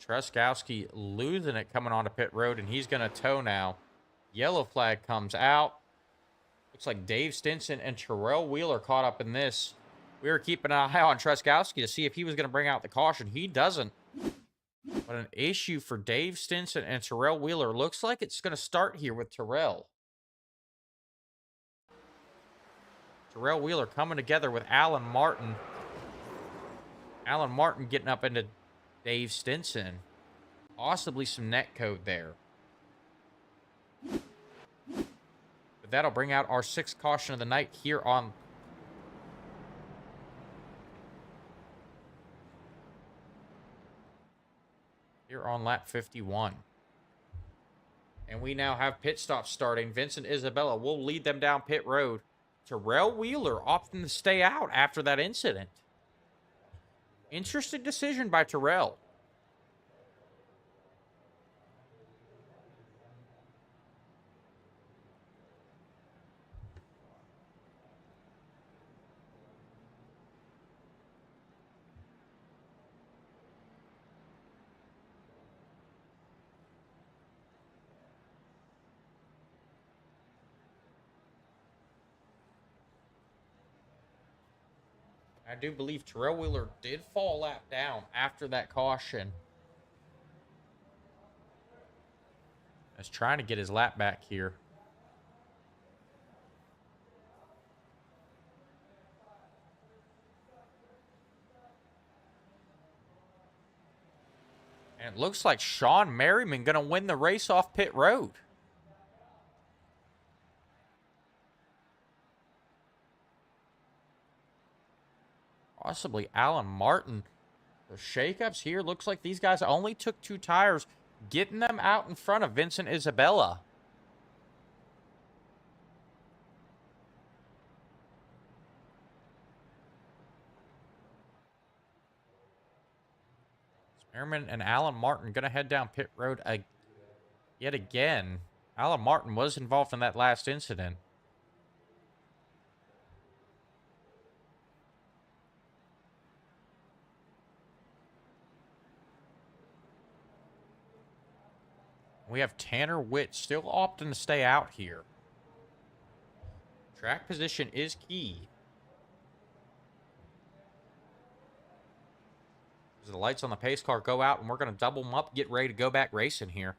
Truskowski losing it coming onto pit road, and he's going to tow now. Yellow flag comes out. Looks like Dave Stinson and Terrell Wheeler caught up in this. We were keeping an eye on Truskowski to see if he was going to bring out the caution. He doesn't. But an issue for Dave Stinson and Terrell Wheeler. Looks like it's going to start here with Terrell. Terrell Wheeler coming together with Alan Martin. Alan Martin getting up into Dave Stinson. Possibly some net code there. But that'll bring out our 6th caution of the night here on lap 51. And we now have pit stops starting. Vincent Isabella will lead them down pit road. Terrell Wheeler opting to stay out after that incident. Interesting decision by Terrell. I do believe Terrell Wheeler did fall lap down after that caution. He's trying to get his lap back here. And it looks like Sean Merriman going to win the race off pit road. Possibly Alan Martin. The shakeups here. Looks like these guys only took 2 tires, getting them out in front of Vincent Isabella. Merriman and Alan Martin going to head down pit road yet again. Alan Martin was involved in that last incident. We have Tanner Witt still opting to stay out here. Track position is key. As the lights on the pace car go out, and we're going to double them up, get ready to go back racing here.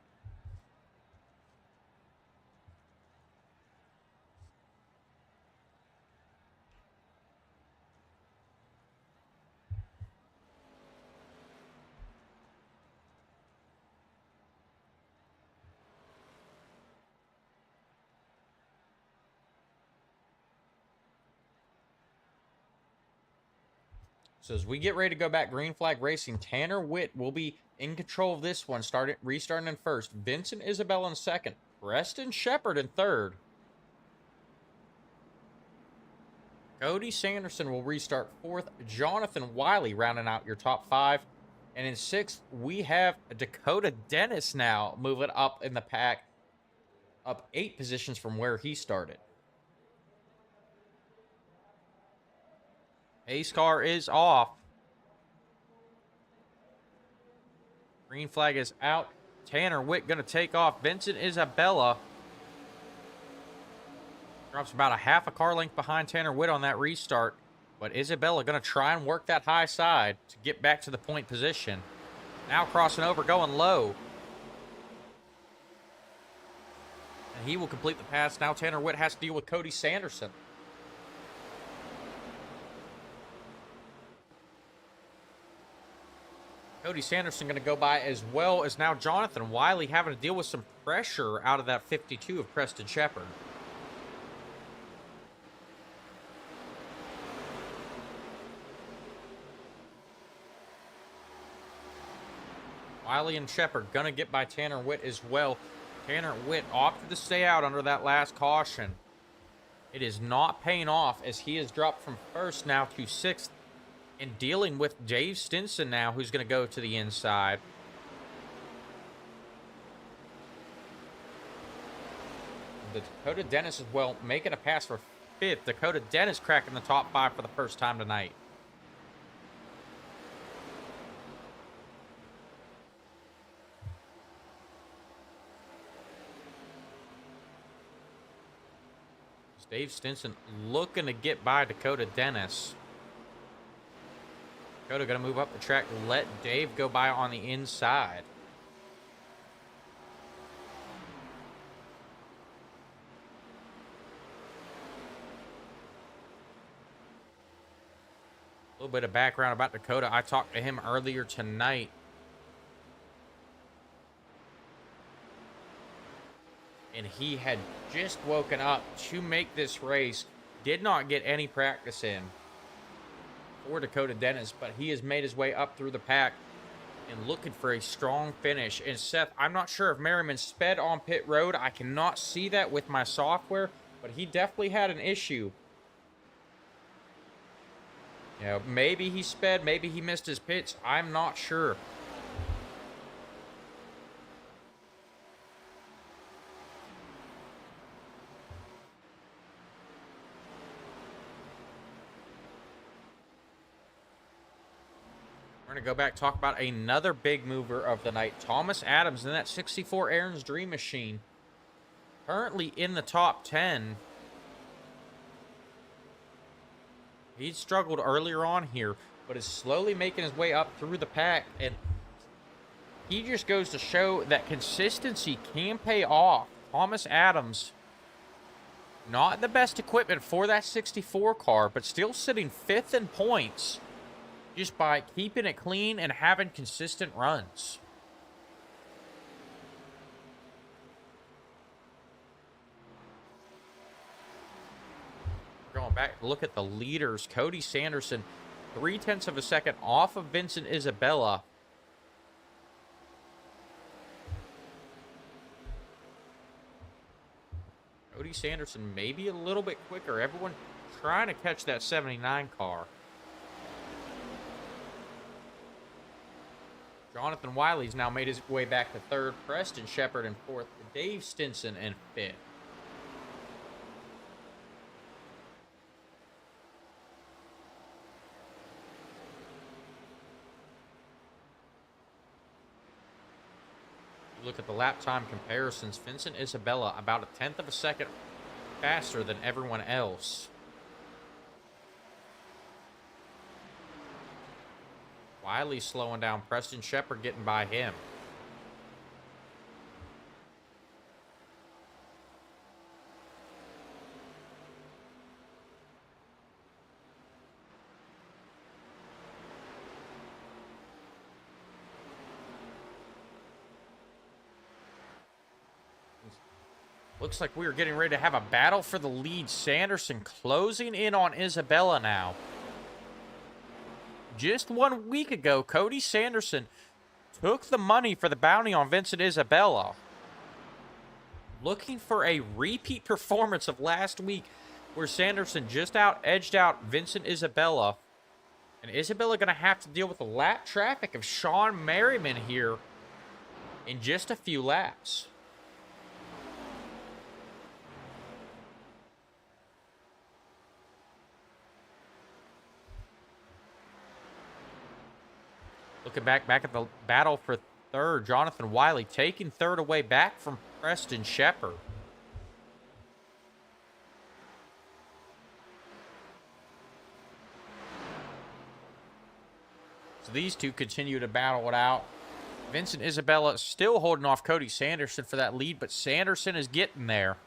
So as we get ready to go back green flag racing, Tanner Witt will be in control of this one, restarting in first. Vincent Isabella in second. Preston Shepard in third. Cody Sanderson will restart fourth. Jonathan Wiley rounding out your top 5. And in sixth, we have Dakota Dennis now moving up in the pack, up 8 positions from where he started. Pace car is off. Green flag is out. Tanner Witt going to take off. Vincent Isabella drops about a half a car length behind Tanner Witt on that restart. But Isabella going to try and work that high side to get back to the point position. Now crossing over, going low. And he will complete the pass. Now Tanner Witt has to deal with Cody Sanderson. Cody Sanderson going to go by, as well as now Jonathan Wiley having to deal with some pressure out of that 52 of Preston Shepard. Wiley and Shepard going to get by Tanner Witt as well. Tanner Witt opted to stay out under that last caution. It is not paying off, as he has dropped from first now to sixth. And dealing with Dave Stinson now, who's going to go to the inside. The Dakota Dennis as well, making a pass for fifth. Dakota Dennis cracking the top 5 for the first time tonight. Dave Stinson looking to get by Dakota Dennis. Dakota gonna move up the track, let Dave go by on the inside. A little bit of background about Dakota. I talked to him earlier tonight. And he had just woken up to make this race. Did not get any practice in for Dakota Dennis, but he has made his way up through the pack and looking for a strong finish. And Seth, I'm not sure if Merriman sped on pit road. I cannot see that with my software, but he definitely had an issue. You know, maybe he sped, maybe he missed his pits. I'm not sure. We're going to go back, talk about another big mover of the night. Thomas Adams in that 64 Aaron's Dream Machine. Currently in the top 10. He struggled earlier on here, but is slowly making his way up through the pack. And he just goes to show that consistency can pay off. Thomas Adams, not the best equipment for that 64 car, but still sitting 5th in points. Just by keeping it clean and having consistent runs. Going back to look at the leaders. Cody Sanderson, 0.3 of a second off of Vincent Isabella. Cody Sanderson maybe a little bit quicker. Everyone trying to catch that 79 car. Jonathan Wiley's now made his way back to 3rd. Preston Shepard in 4th. Dave Stinson in 5th. You look at the lap time comparisons. Vincent Isabella about 1/10 of a second faster than everyone else. Wiley slowing down. Preston Shepard getting by him. Looks like we are getting ready to have a battle for the lead. Sanderson closing in on Isabella now. Just 1 week ago, Cody Sanderson took the money for the bounty on Vincent Isabella. Looking for a repeat performance of last week where Sanderson just edged out Vincent Isabella. And Isabella going to have to deal with the lap traffic of Sean Merriman here in just a few laps. Looking back at the battle for 3rd, Jonathan Wiley taking 3rd away back from Preston Shepard. So these two continue to battle it out. Vincent Isabella still holding off Cody Sanderson for that lead, but Sanderson is getting there.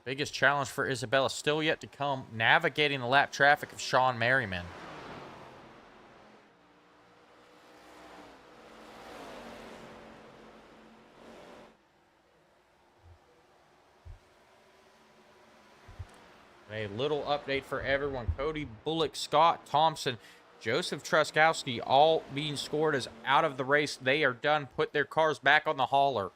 Biggest challenge for Isabella still yet to come, navigating the lap traffic of Sean Merriman. A little update for everyone. Cody Bullock, Scott Thompson, Joseph Truskowski all being scored as out of the race. They are done. Put their cars back on the hauler.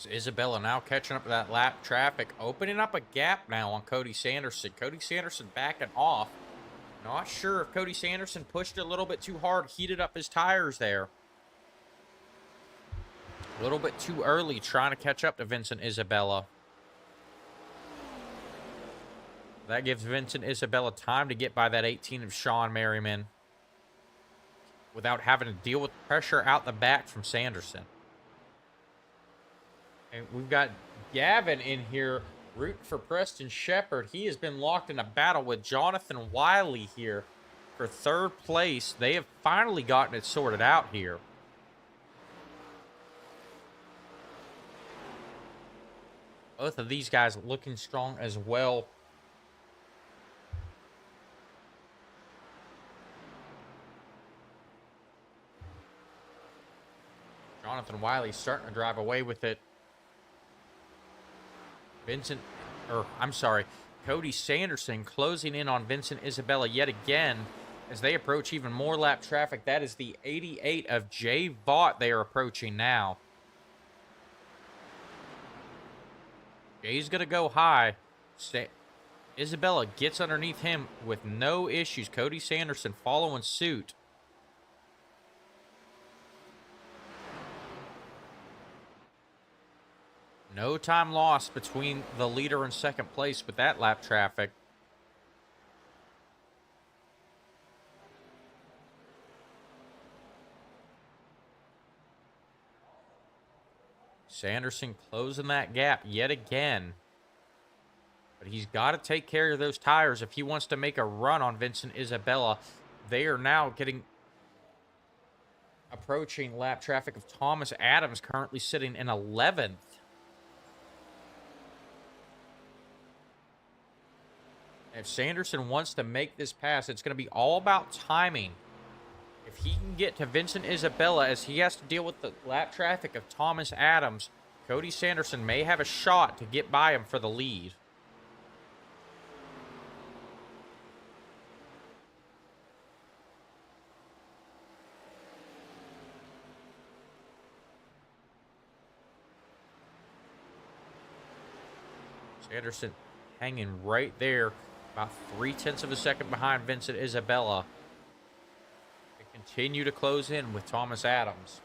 Isabella now catching up to that lap traffic, opening up a gap now on Cody Sanderson. Cody Sanderson backing off. Not sure if Cody Sanderson pushed a little bit too hard, heated up his tires there. A little bit too early trying to catch up to Vincent Isabella. That gives Vincent Isabella time to get by that 18 of Sean Merriman without having to deal with pressure out the back from Sanderson. And we've got Gavin in here rooting for Preston Shepard. He has been locked in a battle with Jonathan Wiley here for third place. They have finally gotten it sorted out here. Both of these guys looking strong as well. Jonathan Wiley starting to drive away with it. Cody Sanderson closing in on Vincent Isabella yet again as they approach even more lap traffic. That is the 88 of Jay Vaught they are approaching now. Jay's going to go high. Isabella gets underneath him with no issues. Cody Sanderson following suit. No time lost between the leader and second place with that lap traffic. Sanderson closing that gap yet again. But he's got to take care of those tires if he wants to make a run on Vincent Isabella. They are now approaching lap traffic of Thomas Adams, currently sitting in 11th. If Sanderson wants to make this pass, it's going to be all about timing. If he can get to Vincent Isabella as he has to deal with the lap traffic of Thomas Adams, Cody Sanderson may have a shot to get by him for the lead. Sanderson hanging right there, about 0.3 of a second behind Vincent Isabella. They continue to close in with Thomas Adams.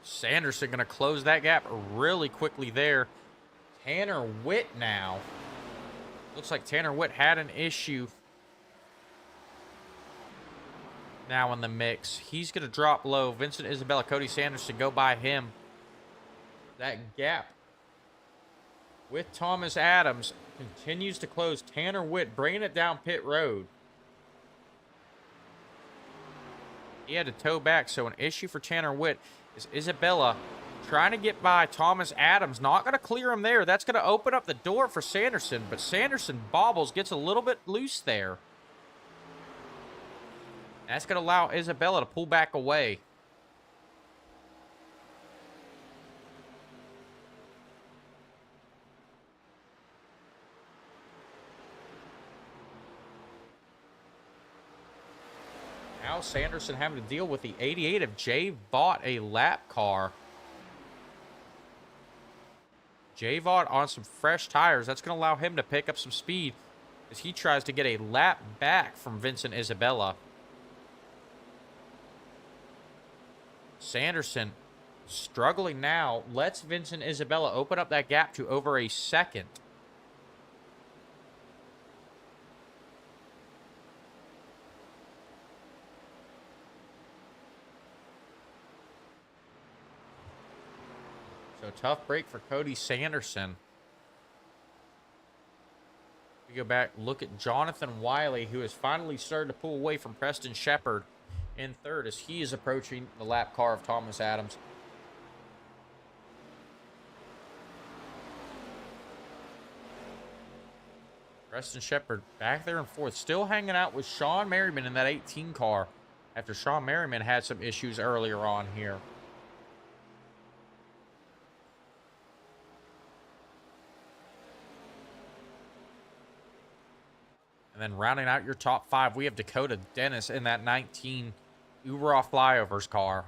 Sanderson going to close that gap really quickly there. Tanner Witt now. Looks like Tanner Witt had an issue now in the mix. He's going to drop low. Vincent Isabella, Cody Sanderson go by him. That gap with Thomas Adams continues to close. Tanner Witt bringing it down pit road. He had to tow back, so an issue for Tanner Witt is Isabella trying to get by Thomas Adams. Not going to clear him there. That's going to open up the door for Sanderson, but Sanderson bobbles, gets a little bit loose there. That's going to allow Isabella to pull back away. Now Sanderson having to deal with the 88 of Jay Vaught, a lap car. Jay Vaught on some fresh tires. That's going to allow him to pick up some speed as he tries to get a lap back from Vincent Isabella. Sanderson struggling now. Lets Vincent Isabella open up that gap to over a second. So tough break for Cody Sanderson. We go back, look at Jonathan Wiley, who has finally started to pull away from Preston Shepard in third as he is approaching the lap car of Thomas Adams. Preston Shepard back there in fourth, still hanging out with Sean Merriman in that 18 car after Sean Merriman had some issues earlier on here. And then rounding out your top five, we have Dakota Dennis in that 19 URA Flyovers car.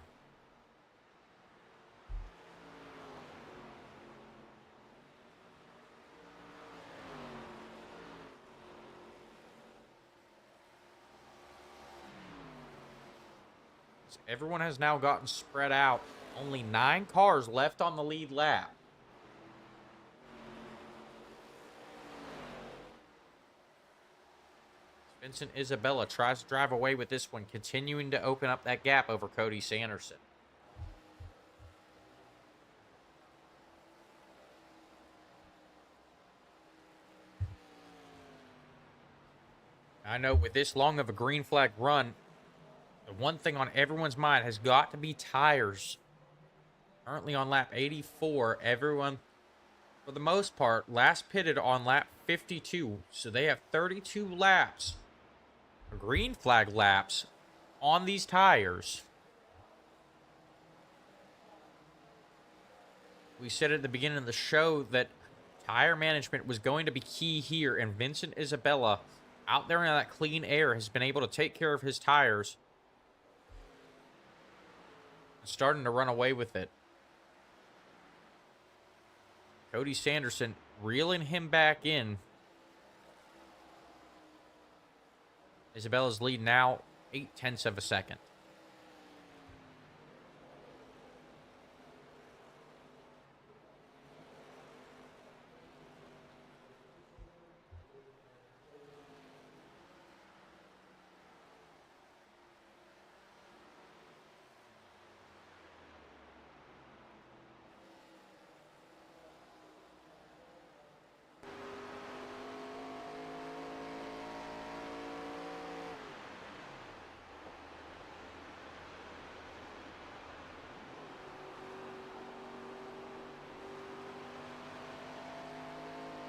Everyone has now gotten spread out. Only 9 cars left on the lead lap. Vincent Isabella tries to drive away with this one, continuing to open up that gap over Cody Sanderson. I know with this long of a green flag run, the one thing on everyone's mind has got to be tires. Currently on lap 84, everyone, for the most part, last pitted on lap 52. So they have 32 laps, green flag laps, on these tires. We said at the beginning of the show that tire management was going to be key here, and Vincent Isabella, out there in that clean air, has been able to take care of his tires. Starting to run away with it. Cody Sanderson reeling him back in. Isabella's lead now 0.8 of a second.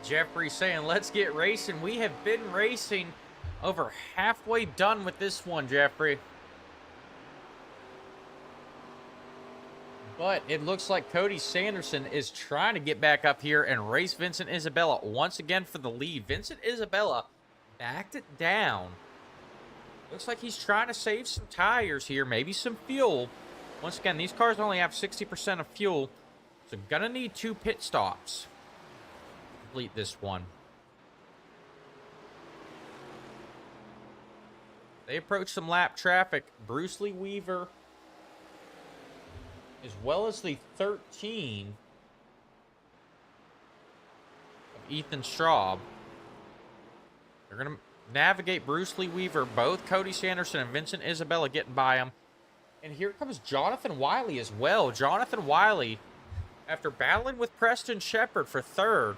Jeffrey saying, let's get racing. We have been racing, over halfway done with this one, Jeffrey. But it looks like Cody Sanderson is trying to get back up here and race Vincent Isabella once again for the lead. Vincent Isabella backed it down. Looks like he's trying to save some tires here, maybe some fuel. Once again, these cars only have 60% of fuel, so gonna need 2 pit stops. Complete this one. They approach some lap traffic. Bruce Lee Weaver, as well as the 13 of Ethan Straub. They're going to navigate Bruce Lee Weaver, both Cody Sanderson and Vincent Isabella getting by him. And here comes Jonathan Wiley as well. Jonathan Wiley, after battling with Preston Shepard for third,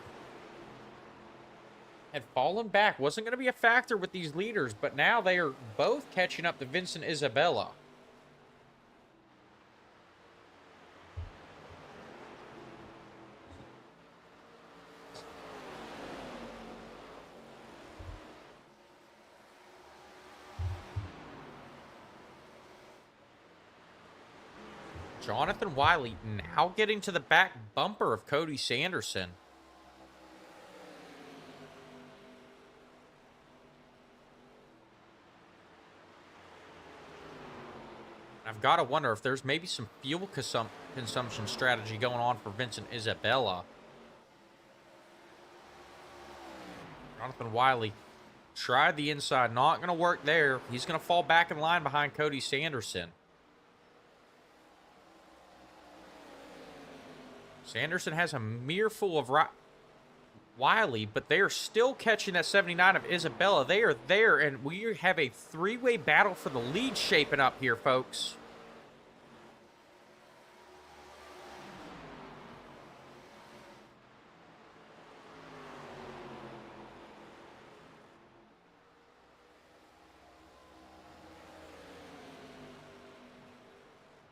had fallen back. Wasn't going to be a factor with these leaders, but now they are both catching up to Vincent Isabella. Jonathan Wiley now getting to the back bumper of Cody Sanderson. I've got to wonder if there's maybe some fuel consumption strategy going on for Vincent Isabella. Jonathan Wiley tried the inside. Not going to work there. He's going to fall back in line behind Cody Sanderson. Sanderson has a mireful of Wiley, but they are still catching that 79 of Isabella. They are there, and we have a 3-way battle for the lead shaping up here, folks.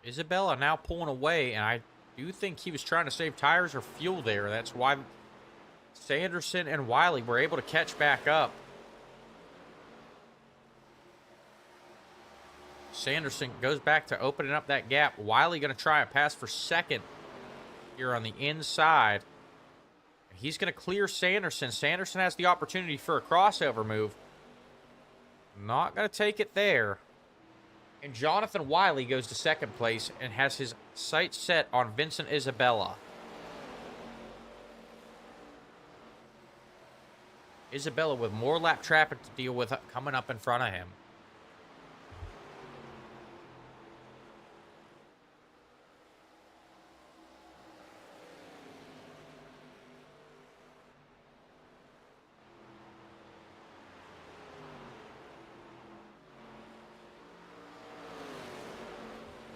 Isabella now pulling away, and I do think he was trying to save tires or fuel there. That's why Sanderson and Wiley were able to catch back up. Sanderson goes back to opening up that gap. Wiley going to try a pass for second here on the inside. He's going to clear Sanderson. Sanderson has the opportunity for a crossover move. Not going to take it there. And Jonathan Wiley goes to second place and has his sights set on Vincent Isabella. Isabella with more lap traffic to deal with coming up in front of him.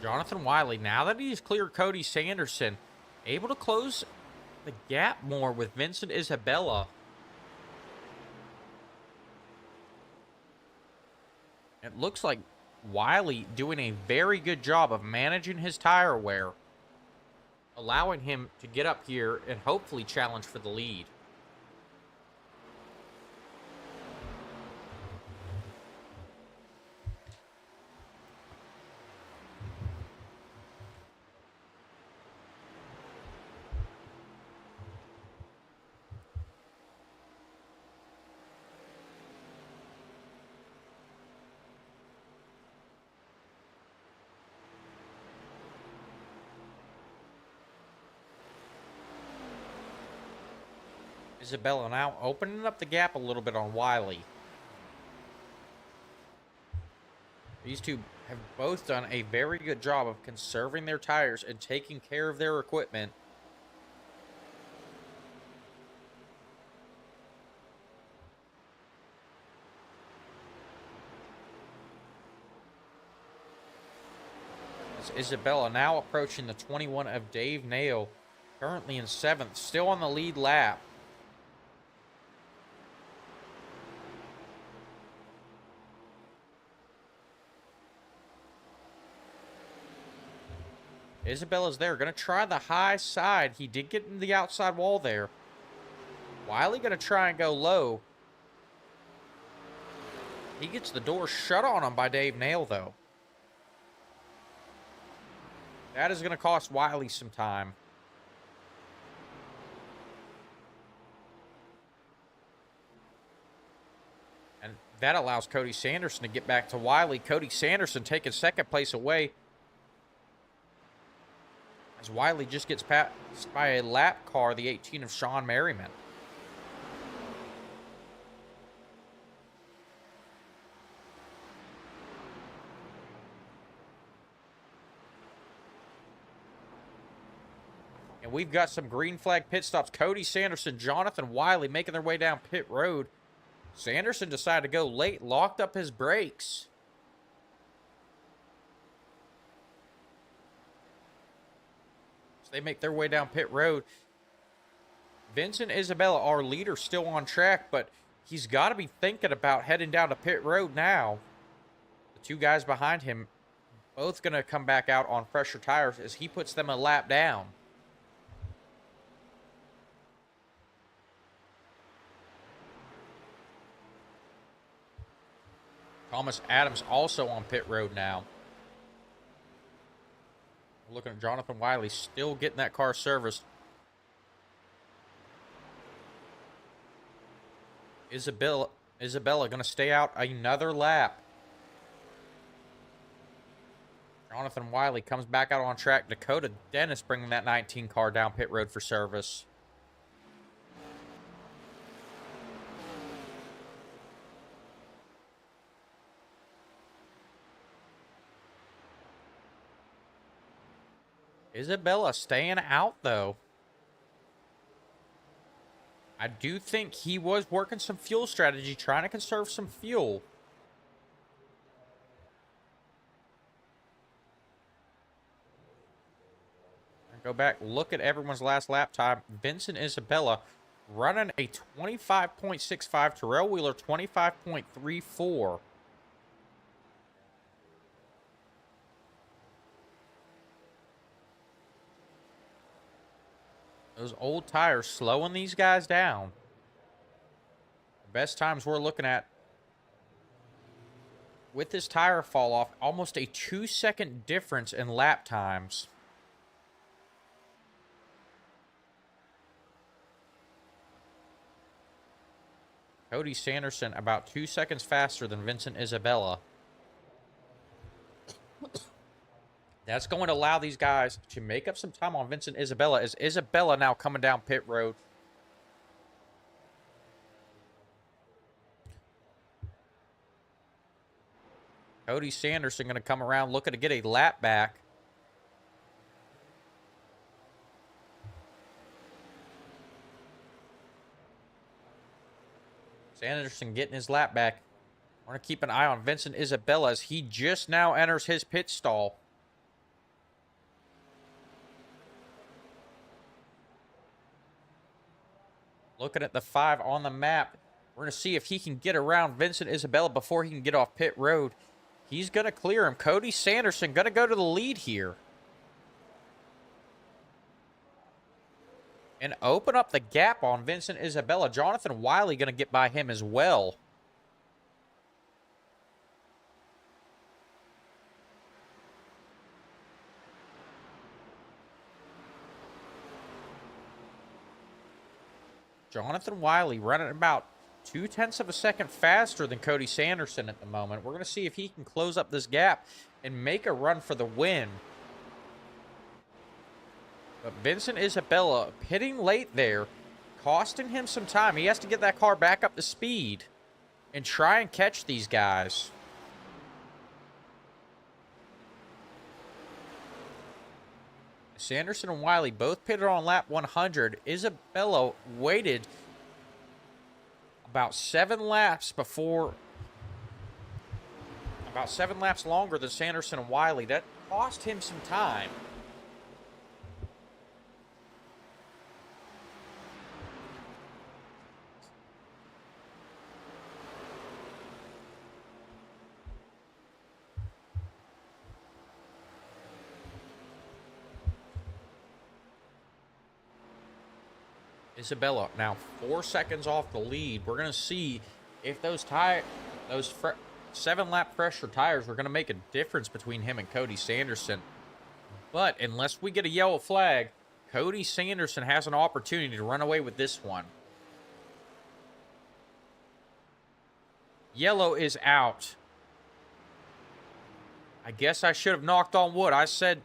Jonathan Wiley, now that he's cleared Cody Sanderson, able to close the gap more with Vincent Isabella. It looks like Wiley doing a very good job of managing his tire wear, allowing him to get up here and hopefully challenge for the lead. Isabella now opening up the gap a little bit on Wiley. These two have both done a very good job of conserving their tires and taking care of their equipment. As Isabella now approaching the 21 of Dave Nail, currently in 7th, still on the lead lap. Isabella's there. Going to try the high side. He did get in the outside wall there. Wiley going to try and go low. He gets the door shut on him by Dave Nail, though. That is going to cost Wiley some time. And that allows Cody Sanderson to get back to Wiley. Cody Sanderson taking 2nd place away, as Wiley just gets passed by a lap car, the 18 of Sean Merriman. And we've got some green flag pit stops. Cody Sanderson, Jonathan Wiley making their way down pit road. Sanderson decided to go late, locked up his brakes. They make their way down pit road. Vincent Isabella, our leader, still on track, but he's got to be thinking about heading down to pit road now. The two guys behind him both going to come back out on fresher tires as he puts them a lap down. Thomas Adams also on pit road now. Looking at Jonathan Wiley, still getting that car serviced. Isabella going to stay out another lap. Jonathan Wiley comes back out on track. Dakota Dennis bringing that 19 car down pit road for service. Isabella staying out, though. I do think he was working some fuel strategy, trying to conserve some fuel. Go back, look at everyone's last lap time. Vincent Isabella running a 25.65, Terrell Wheeler 25.34. Those old tires slowing these guys down. The best times we're looking at with this tire fall off, almost a 2-second difference in lap times. Cody Sanderson about 2 seconds faster than Vincent Isabella. That's going to allow these guys to make up some time on Vincent Isabella, as Isabella now coming down pit road. Cody Sanderson going to come around looking to get a lap back. Sanderson getting his lap back. We're going to keep an eye on Vincent Isabella as he just now enters his pit stall. Looking at the 5 on the map. We're going to see if he can get around Vincent Isabella before he can get off pit road. He's going to clear him. Cody Sanderson going to go to the lead here. And open up the gap on Vincent Isabella. Jonathan Wiley going to get by him as well. Jonathan Wiley running about 0.2 of a second faster than Cody Sanderson at the moment. We're going to see if he can close up this gap and make a run for the win. But Vincent Isabella pitting late there, costing him some time. He has to get that car back up to speed and try and catch these guys. Sanderson and Wiley both pitted on lap 100. Isabella waited about 7 laps longer than Sanderson and Wiley. That cost him some time. Isabella now 4 seconds off the lead. We're going to see if those 7-lap pressure tires are going to make a difference between him and Cody Sanderson. But unless we get a yellow flag, Cody Sanderson has an opportunity to run away with this one. Yellow is out. I guess I should have knocked on wood. I said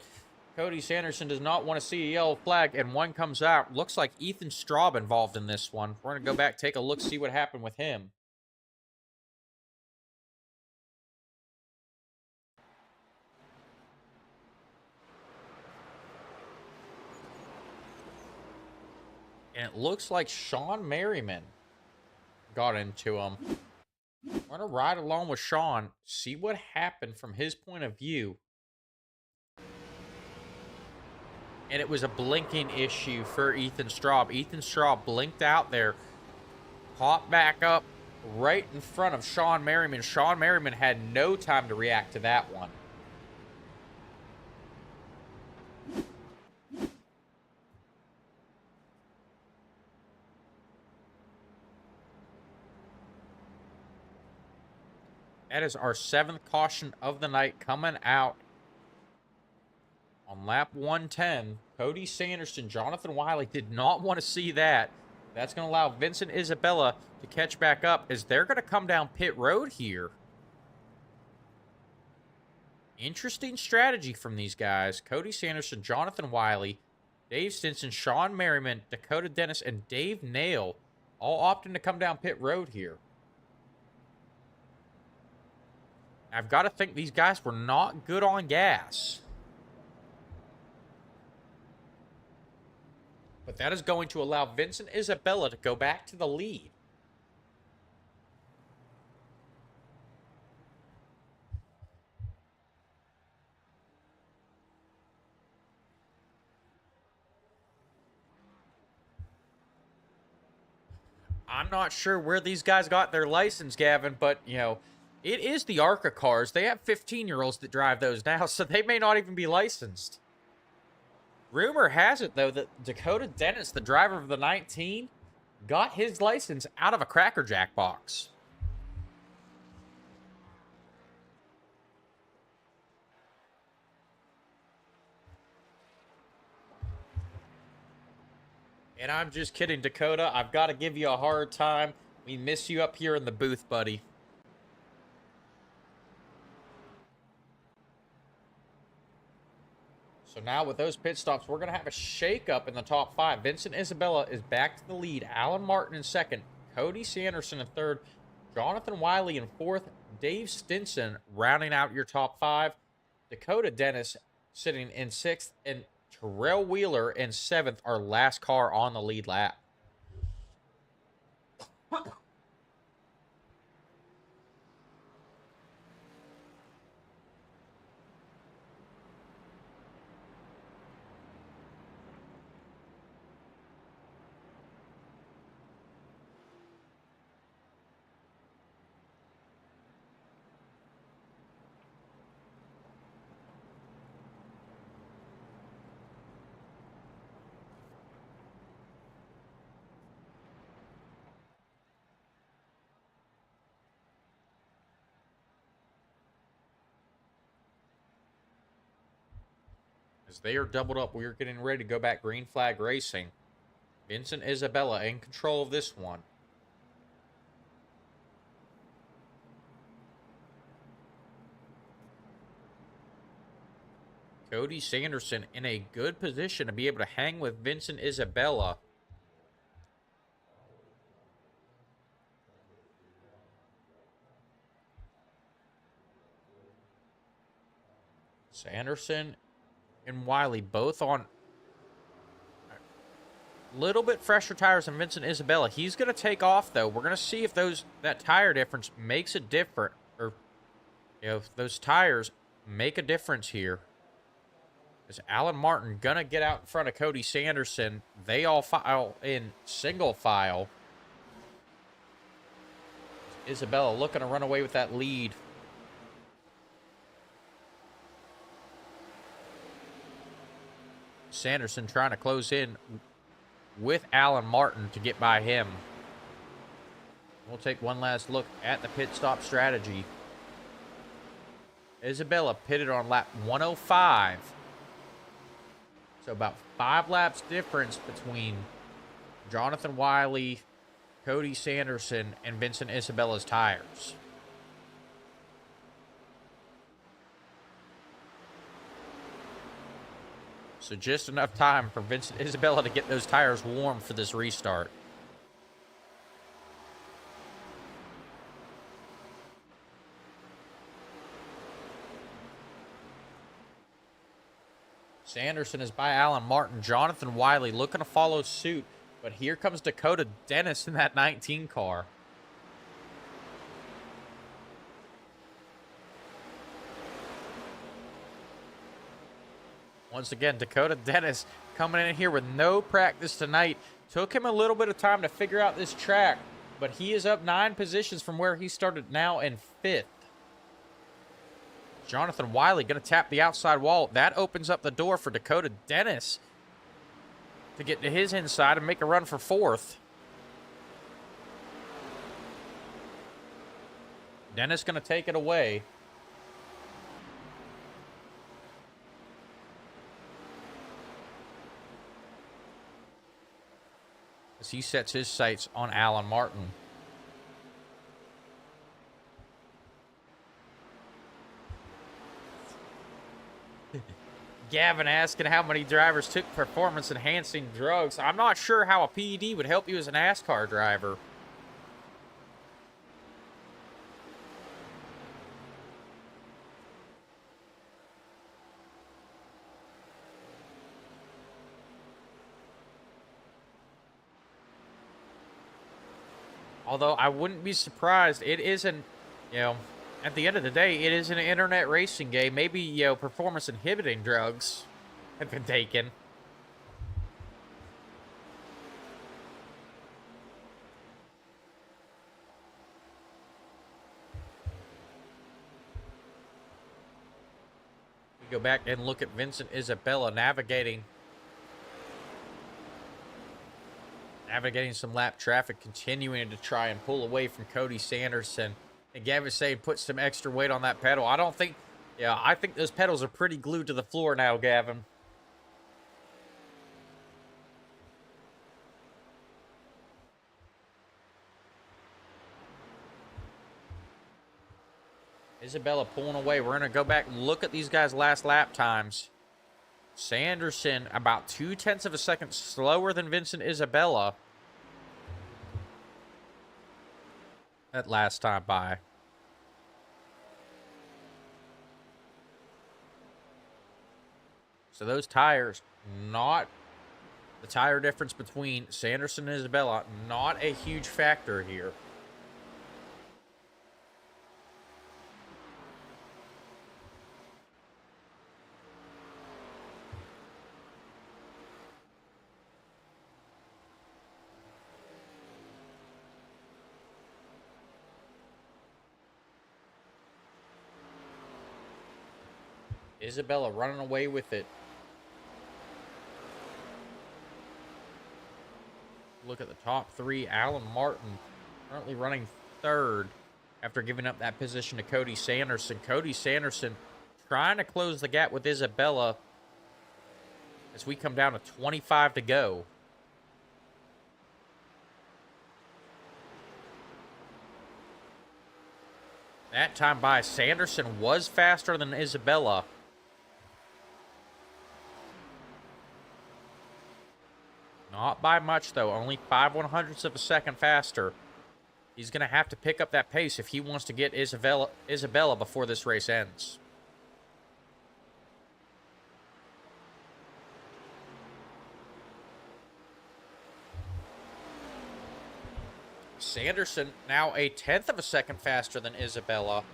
Cody Sanderson does not want to see a yellow flag, and one comes out. Looks like Ethan Straub involved in this one. We're going to go back, take a look, see what happened with him. And it looks like Sean Merriman got into him. We're going to ride along with Sean, see what happened from his point of view. And it was a blinking issue for Ethan Straub. Ethan Straub blinked out there, popped back up right in front of Sean Merriman. Sean Merriman had no time to react to that one. That is our 7th caution of the night coming out. On lap 110, Cody Sanderson, Jonathan Wiley did not want to see that. That's going to allow Vincent Isabella to catch back up as they're going to come down pit road here. Interesting strategy from these guys. Cody Sanderson, Jonathan Wiley, Dave Stinson, Sean Merriman, Dakota Dennis, and Dave Nail all opting to come down pit road here. I've got to think these guys were not good on gas. But that is going to allow Vincent Isabella to go back to the lead. I'm not sure where these guys got their license, Gavin, but, you know, it is the ARCA cars. They have 15-year-olds that drive those now, so they may not even be licensed. Rumor has it, though, that Dakota Dennis, the driver of the 19, got his license out of a Cracker Jack box. And I'm just kidding, Dakota. I've got to give you a hard time. We miss you up here in the booth, buddy. So now with those pit stops, we're going to have a shakeup in the top 5. Vincent Isabella is back to the lead. Alan Martin in 2nd. Cody Sanderson in 3rd. Jonathan Wiley in 4th. Dave Stinson rounding out your top 5. Dakota Dennis sitting in 6th. And Terrell Wheeler in 7th, our last car on the lead lap. As they are doubled up, we are getting ready to go back green flag racing. Vincent Isabella in control of this one. Cody Sanderson in a good position to be able to hang with Vincent Isabella. Sanderson and Wiley both on a little bit fresher tires than Vincent Isabella. He's going to take off, though. We're going to see if that tire difference makes it different, or if those tires make a difference here. Is Alan Martin going to get out in front of Cody Sanderson? They all file in single file. Isabella looking to run away with that lead. Sanderson trying to close in with Alan Martin to get by him. We'll take one last look at the pit stop strategy. Isabella pitted on lap 105. So about 5 laps difference between Jonathan Wiley, Cody Sanderson, and Vincent Isabella's tires. So just enough time for Vincent Isabella to get those tires warm for this restart. Sanderson is by Alan Martin. Jonathan Wiley looking to follow suit. But here comes Dakota Dennis in that 19 car. Once again, Dakota Dennis coming in here with no practice tonight. Took him a little bit of time to figure out this track, but he is up 9 positions from where he started, now in 5th. Jonathan Wiley going to tap the outside wall. That opens up the door for Dakota Dennis to get to his inside and make a run for 4th. Dennis going to take it away. As he sets his sights on Alan Martin. Gavin asking how many drivers took performance-enhancing drugs. I'm not sure how a PED would help you as a NASCAR driver. Although I wouldn't be surprised. It isn't, at the end of the day, it is an internet racing game. Maybe, performance-inhibiting drugs have been taken. We go back and look at Vincent Isabella navigating some lap traffic, continuing to try and pull away from Cody Sanderson. And Gavin's saying put some extra weight on that pedal. I think those pedals are pretty glued to the floor now, Gavin. Isabella pulling away. We're going to go back and look at these guys' last lap times. Sanderson about 0.2 of a second slower than Vincent Isabella that last time by. So those tires, not the tire difference between Sanderson and Isabella, not a huge factor here. Isabella running away with it. Look at the top 3. Alan Martin currently running 3rd after giving up that position to Cody Sanderson. Cody Sanderson trying to close the gap with Isabella. as we come down to 25 to go. That time by, Sanderson was faster than Isabella. Not by much, though. Only 5/100ths of a second faster. He's going to have to pick up that pace if he wants to get Isabella before this race ends. Sanderson now 1/10 of a second faster than Isabella.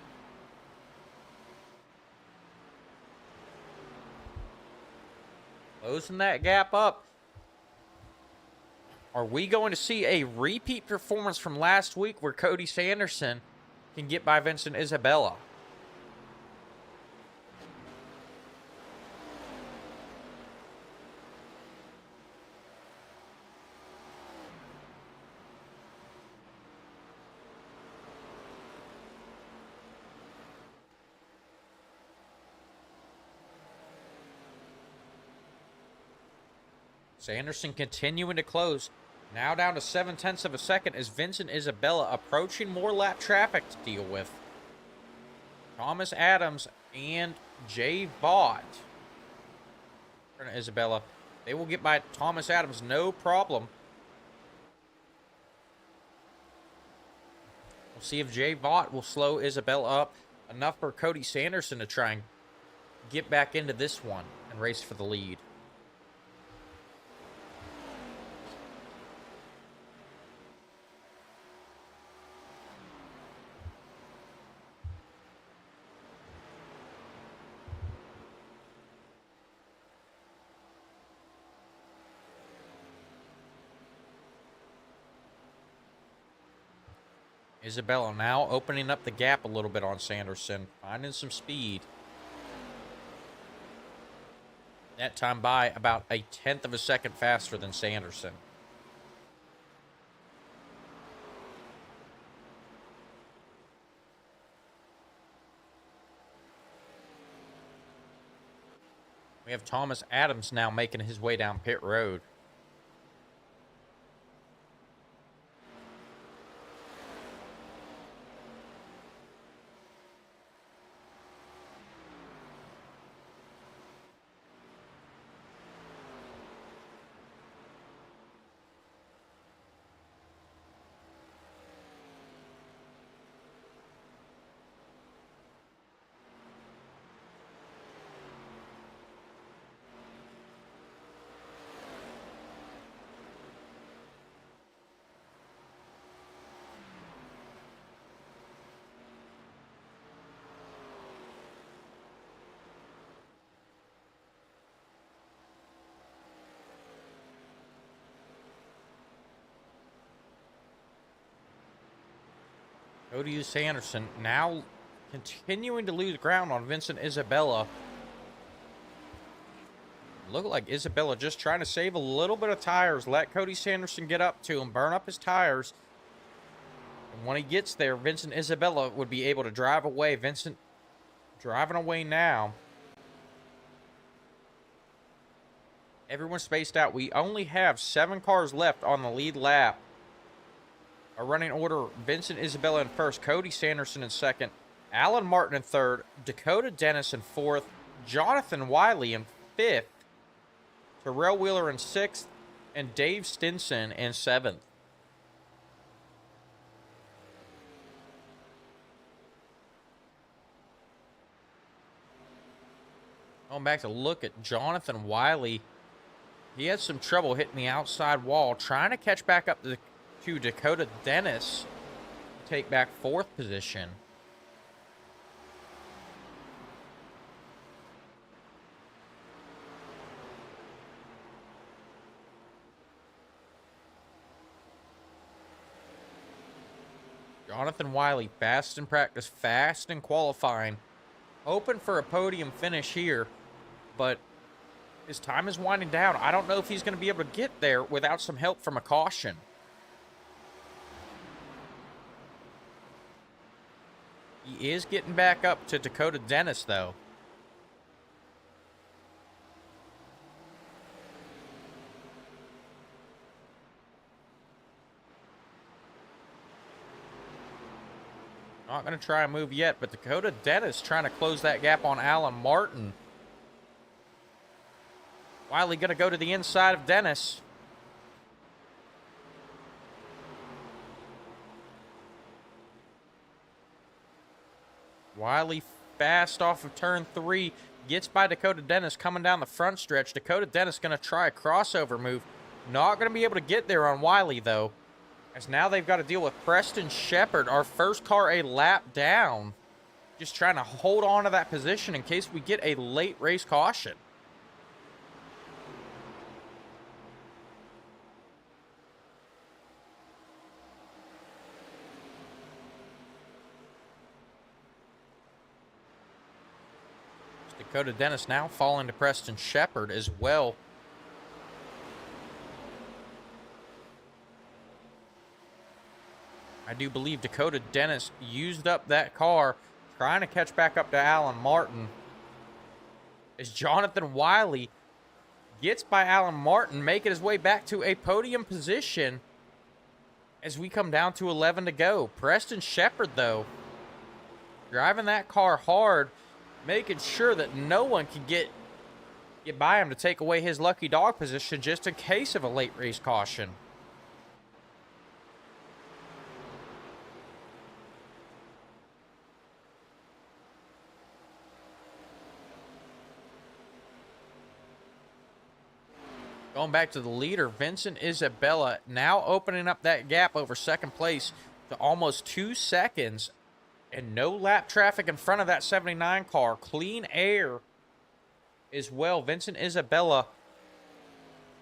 Closing that gap up. Are we going to see a repeat performance from last week where Cody Sanderson can get by Vincent Isabella? Sanderson continuing to close. Now down to 7/10 of a second as Vincent Isabella approaching more lap traffic to deal with. Thomas Adams and Jay Vaught. Isabella, they will get by Thomas Adams, no problem. We'll see if Jay Vaught will slow Isabella up enough for Cody Sanderson to try and get back into this one and race for the lead. Isabella now opening up the gap a little bit on Sanderson, finding some speed. That time by about 1/10 of a second faster than Sanderson. We have Thomas Adams now making his way down pit road. Cody Sanderson now continuing to lose ground on Vincent Isabella. Look like Isabella just trying to save a little bit of tires. Let Cody Sanderson get up to him, burn up his tires. And when he gets there, Vincent Isabella would be able to drive away. Vincent driving away now. Everyone's spaced out. We only have 7 cars left on the lead lap. Our running order, Vincent Isabella in first, Cody Sanderson in second, Alan Martin in third, Dakota Dennis in fourth, Jonathan Wiley in fifth, Terrell Wheeler in sixth, and Dave Stinson in seventh. Going back to look at Jonathan Wiley, he had some trouble hitting the outside wall, trying to catch back up to Dakota Dennis to take back fourth position. Jonathan Wiley, fast in practice, fast in qualifying, hoping for a podium finish here, but his time is winding down. I don't know if he's going to be able to get there without some help from a caution. He is getting back up to Dakota Dennis, though. Not going to try a move yet, but Dakota Dennis trying to close that gap on Alan Martin. Wiley going to go to the inside of Dennis. Wiley fast off of turn 3. Gets by Dakota Dennis coming down the front stretch. Dakota Dennis going to try a crossover move. Not going to be able to get there on Wiley, though. As now they've got to deal with Preston Shepard, our first car a lap down. Just trying to hold on to that position in case we get a late race caution. Dakota Dennis now falling to Preston Shepard as well. I do believe Dakota Dennis used up that car, trying to catch back up to Alan Martin. As Jonathan Wiley gets by Alan Martin, making his way back to a podium position as we come down to 11 to go. Preston Shepard, though, driving that car hard, making sure that no one can get by him to take away his lucky dog position just in case of a late race caution. Going back to the leader, Vincent Isabella now opening up that gap over second place to almost 2 seconds. And no lap traffic in front of that 79 car. Clean air as well. Vincent Isabella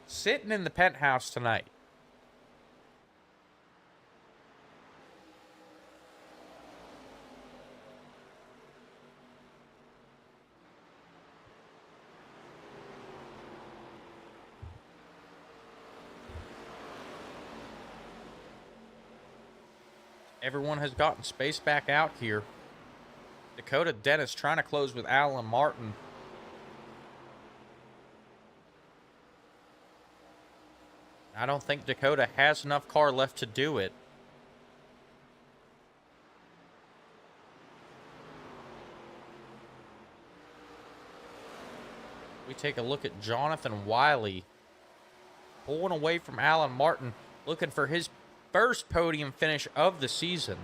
sitting in the penthouse tonight. Everyone has gotten space back out here. Dakota Dennis trying to close with Alan Martin. I don't think Dakota has enough car left to do it. We take a look at Jonathan Wiley pulling away from Alan Martin, looking for his first podium finish of the season.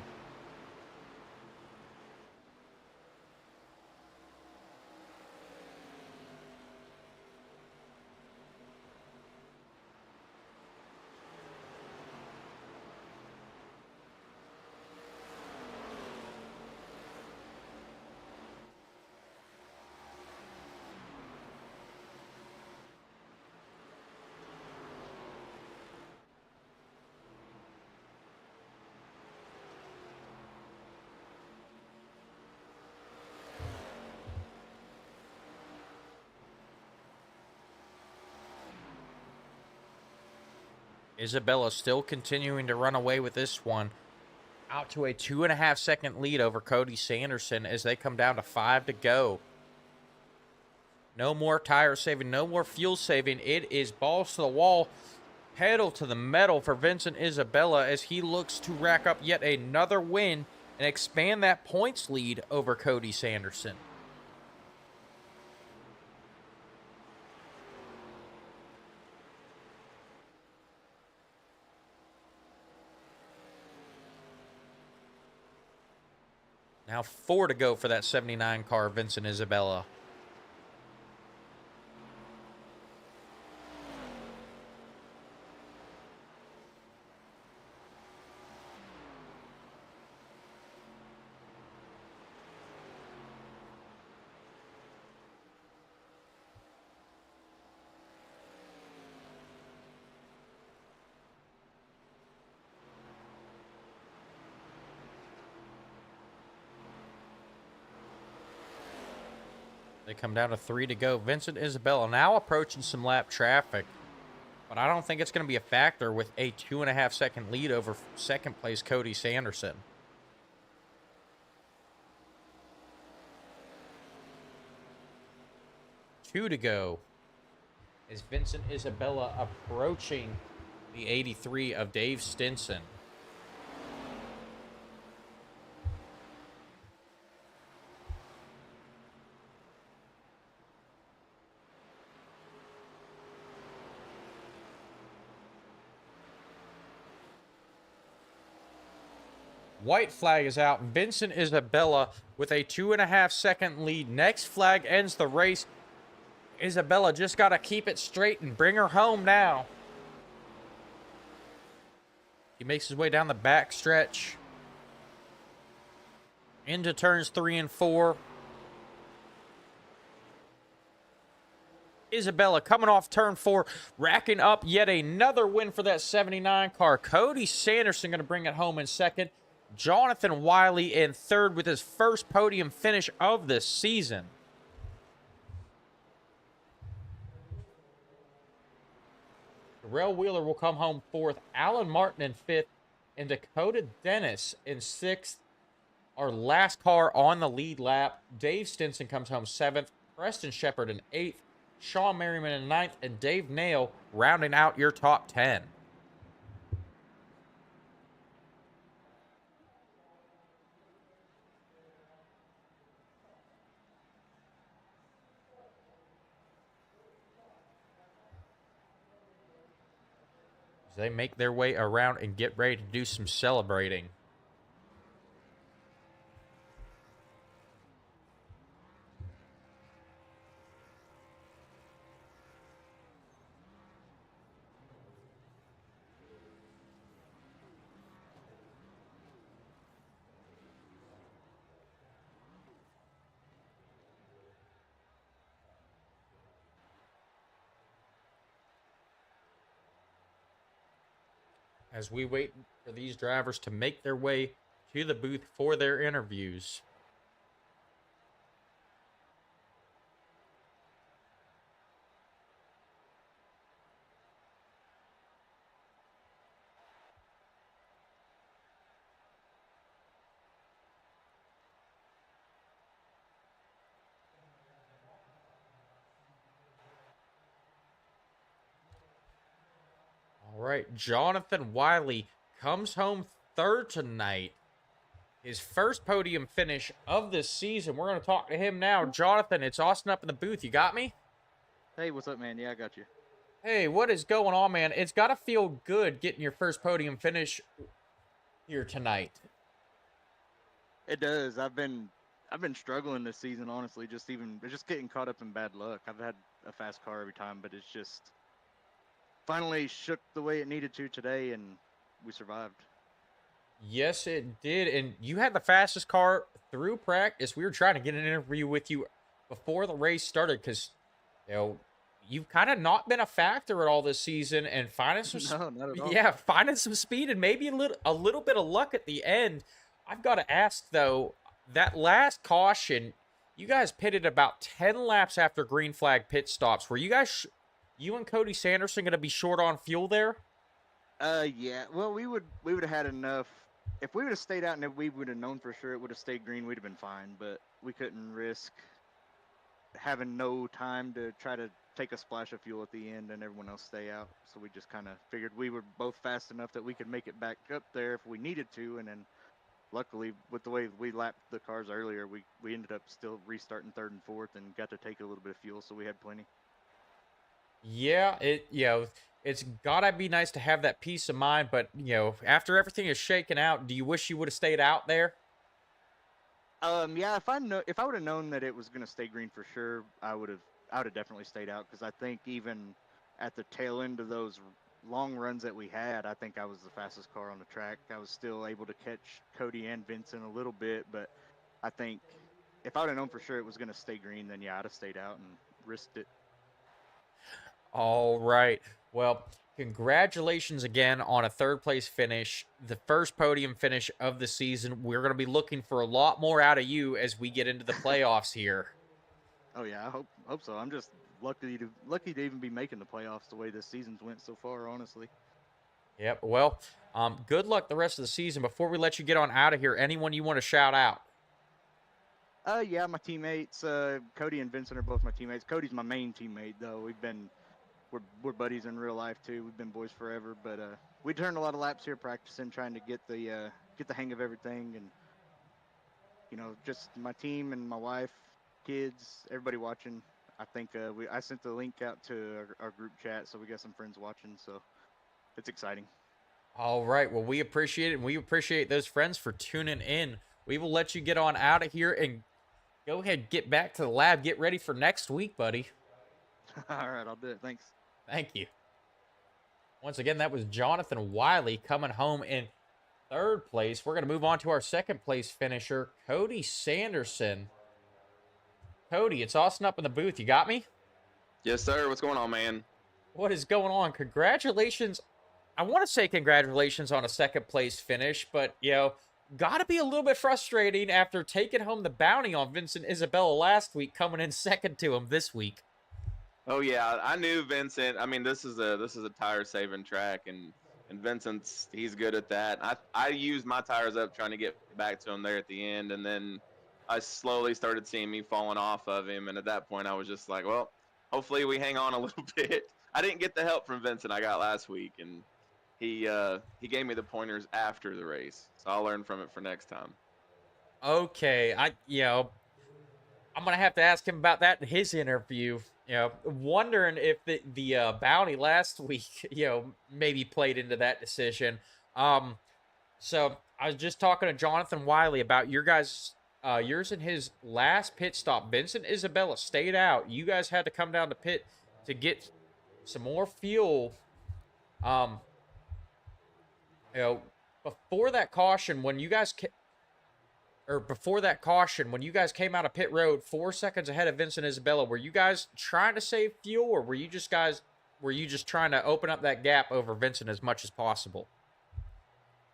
Isabella still continuing to run away with this one. Out to a 2.5 second lead over Cody Sanderson as they come down to 5 to go. No more tire saving, no more fuel saving. It is balls to the wall, pedal to the metal for Vincent Isabella as he looks to rack up yet another win and expand that points lead over Cody Sanderson. Now 4 to go for that 79 car, Vincent Isabella. They come down to 3 to go. Vincent Isabella now approaching some lap traffic, but I don't think it's going to be a factor with a 2.5 second lead over second place Cody Sanderson. Two to go is Vincent Isabella approaching the 83 of Dave Stinson. White flag is out. Vincent Isabella with a 2.5-second lead. Next flag ends the race. Isabella just got to keep it straight and bring her home now. He makes his way down the back stretch into turns 3 and 4. Isabella coming off turn 4, racking up yet another win for that 79 car. Cody Sanderson going to bring it home in second. Jonathan Wiley in third with his first podium finish of the season. Darrell Wheeler will come home fourth. Alan Martin in fifth. And Dakota Dennis in sixth. Our last car on the lead lap. Dave Stinson comes home seventh. Preston Shepard in eighth. Sean Merriman in ninth. And Dave Nail rounding out your top 10. As they make their way around and get ready to do some celebrating. As we wait for these drivers to make their way to the booth for their interviews. All right, Jonathan Wiley comes home third tonight. His first podium finish of the season. We're going to talk to him now. Jonathan, it's Austin up in the booth. You got me? Hey, what's up, man? Yeah, I got you. Hey, what is going on, man? It's got to feel good getting your first podium finish here tonight. It does. I've been struggling this season, honestly. Just getting caught up in bad luck. I've had a fast car every time, but it's just finally shook the way it needed to today, and we survived. Yes, it did. And you had the fastest car through practice. We were trying to get an interview with you before the race started because, you've kind of not been a factor at all this season, and finding some No, not at all. yeah, finding some speed and maybe a little bit of luck at the end. I've got to ask though, that last caution, you guys pitted about 10 laps after green flag pit stops. Were you guys, you and Cody Sanderson, going to be short on fuel there? Yeah. Well, we would have had enough. If we would have stayed out and if we would have known for sure it would have stayed green, we'd have been fine. But we couldn't risk having no time to try to take a splash of fuel at the end and everyone else stay out. So we just kind of figured we were both fast enough that we could make it back up there if we needed to. And then luckily, with the way we lapped the cars earlier, we ended up still restarting third and fourth and got to take a little bit of fuel, so we had plenty. Yeah, it's gotta be nice to have that peace of mind, but after everything is shaken out, do you wish you would have stayed out there? Yeah, if I would have known that it was gonna stay green for sure, I would have definitely stayed out, because I think even at the tail end of those long runs that we had, I think I was the fastest car on the track. I was still able to catch Cody and Vincent a little bit, but I think if I would have known for sure it was gonna stay green, then yeah, I'd have stayed out and risked it. All right. Well, congratulations again on a third place finish, the first podium finish of the season. We're going to be looking for a lot more out of you as we get into the playoffs here. Oh yeah, I hope so. I'm just lucky to even be making the playoffs the way this season's went so far, honestly. Yep. Well, good luck the rest of the season. Before we let you get on out of here, anyone you want to shout out? Yeah, my teammates, Cody and Vincent are both my teammates. Cody's my main teammate though. We're buddies in real life too. We've been boys forever, but we turned a lot of laps here practicing, trying to get the hang of everything, and just my team and my wife, kids, everybody watching. I think I sent the link out to our group chat, so we got some friends watching, so it's exciting. All right. Well, we appreciate it, and we appreciate those friends for tuning in. We will let you get on out of here and go ahead, get back to the lab, get ready for next week, buddy. All right, I'll do it. Thanks. Thank you. Once again, that was Jonathan Wiley coming home in third place. We're going to move on to our second place finisher, Cody Sanderson. Cody, it's Austin up in the booth. You got me? Yes, sir. What's going on, man? What is going on? Congratulations. I want to say congratulations on a second place finish, but, got to be a little bit frustrating after taking home the bounty on Vincent Isabella last week, coming in second to him this week. Oh yeah, I knew Vincent. I mean, this is a tire saving track, and Vincent's he's good at that. I used my tires up trying to get back to him there at the end, and then I slowly started seeing me falling off of him, and at that point I was just like, well, hopefully we hang on a little bit. I didn't get the help from Vincent I got last week, and he gave me the pointers after the race, so I'll learn from it for next time. Okay, I'm gonna have to ask him about that in his interview. Wondering if the bounty last week, maybe played into that decision. So I was just talking to Jonathan Wiley about yours and his last pit stop. Vincent Isabella stayed out. You guys had to come down to pit to get some more fuel. Before that caution, when you guys came out of pit road 4 seconds ahead of Vincent Isabella, were you guys trying to save fuel, or were you just trying to open up that gap over Vincent as much as possible?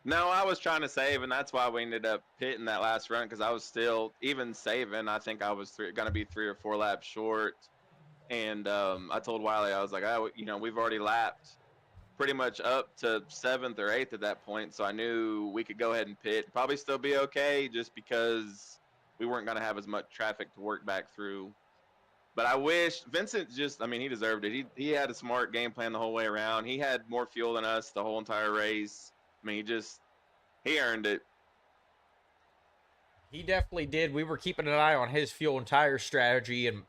No, I was trying to save, and that's why we ended up pitting that last run, because I was still, even saving, I think I was going to be 3 or 4 laps short. And I told Wiley, I was like, we've already lapped pretty much up to 7th or 8th at that point, so I knew we could go ahead and pit. Probably still be okay, just because we weren't going to have as much traffic to work back through. But I wish Vincent he deserved it. He had a smart game plan the whole way around. He had more fuel than us the whole entire race. I mean, he earned it. He definitely did. We were keeping an eye on his fuel and tire strategy, and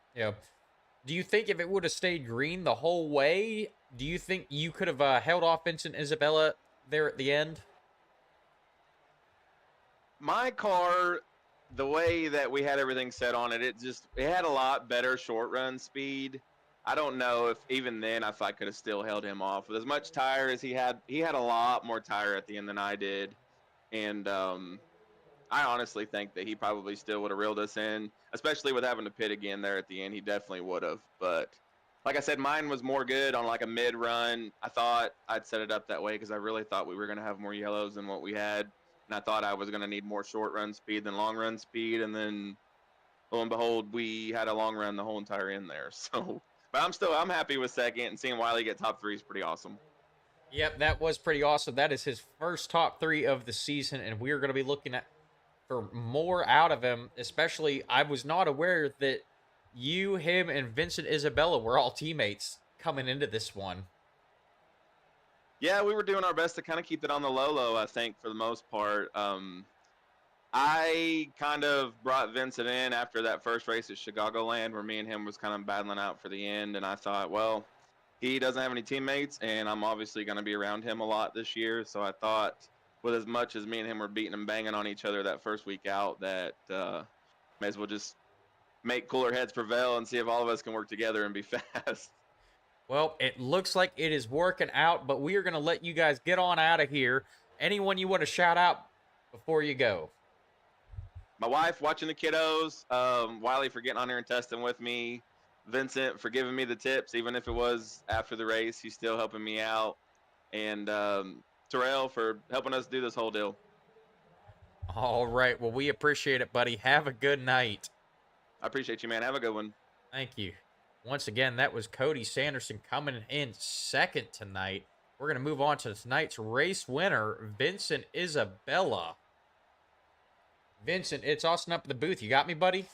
do you think if it would have stayed green the whole way, do you think you could have held off Vincent Isabella there at the end? My car, the way that we had everything set on it, it had a lot better short run speed. I don't know if even then if I could have still held him off. With as much tire as he had a lot more tire at the end than I did. And I honestly think that he probably still would have reeled us in, especially with having to pit again there at the end. He definitely would have. But like I said, mine was more good on like a mid run. I thought I'd set it up that way because I really thought we were going to have more yellows than what we had. And I thought I was going to need more short run speed than long run speed. And then lo and behold, we had a long run the whole entire end there. So, but I'm happy with second, and seeing Wiley get top 3 is pretty awesome. Yep, that was pretty awesome. That is his first top 3 of the season, and we're going to be looking for more out of him. Especially, I was not aware that you, him, and Vincent Isabella were all teammates coming into this one. Yeah, we were doing our best to kind of keep it on the low, I think, for the most part. I kind of brought Vincent in after that first race at Chicagoland, where me and him was kind of battling out for the end, and I thought, well, he doesn't have any teammates, and I'm obviously going to be around him a lot this year, so I thought, with as much as me and him were beating and banging on each other that first week out, that may as well just make cooler heads prevail and see if all of us can work together and be fast. Well, it looks like it is working out, but we are going to let you guys get on out of here. Anyone you want to shout out before you go? My wife watching the kiddos, Wiley for getting on here and testing with me, Vincent for giving me the tips, even if it was after the race, he's still helping me out, and Terrell for helping us do this whole deal. All right. Well, we appreciate it, buddy. Have a good night. I appreciate you, man. Have a good one. Thank you. Once again, that was Cody Sanderson coming in second tonight. We're going to move on to tonight's race winner, Vincent Isabella. Vincent, it's Austin up in the booth. You got me, buddy?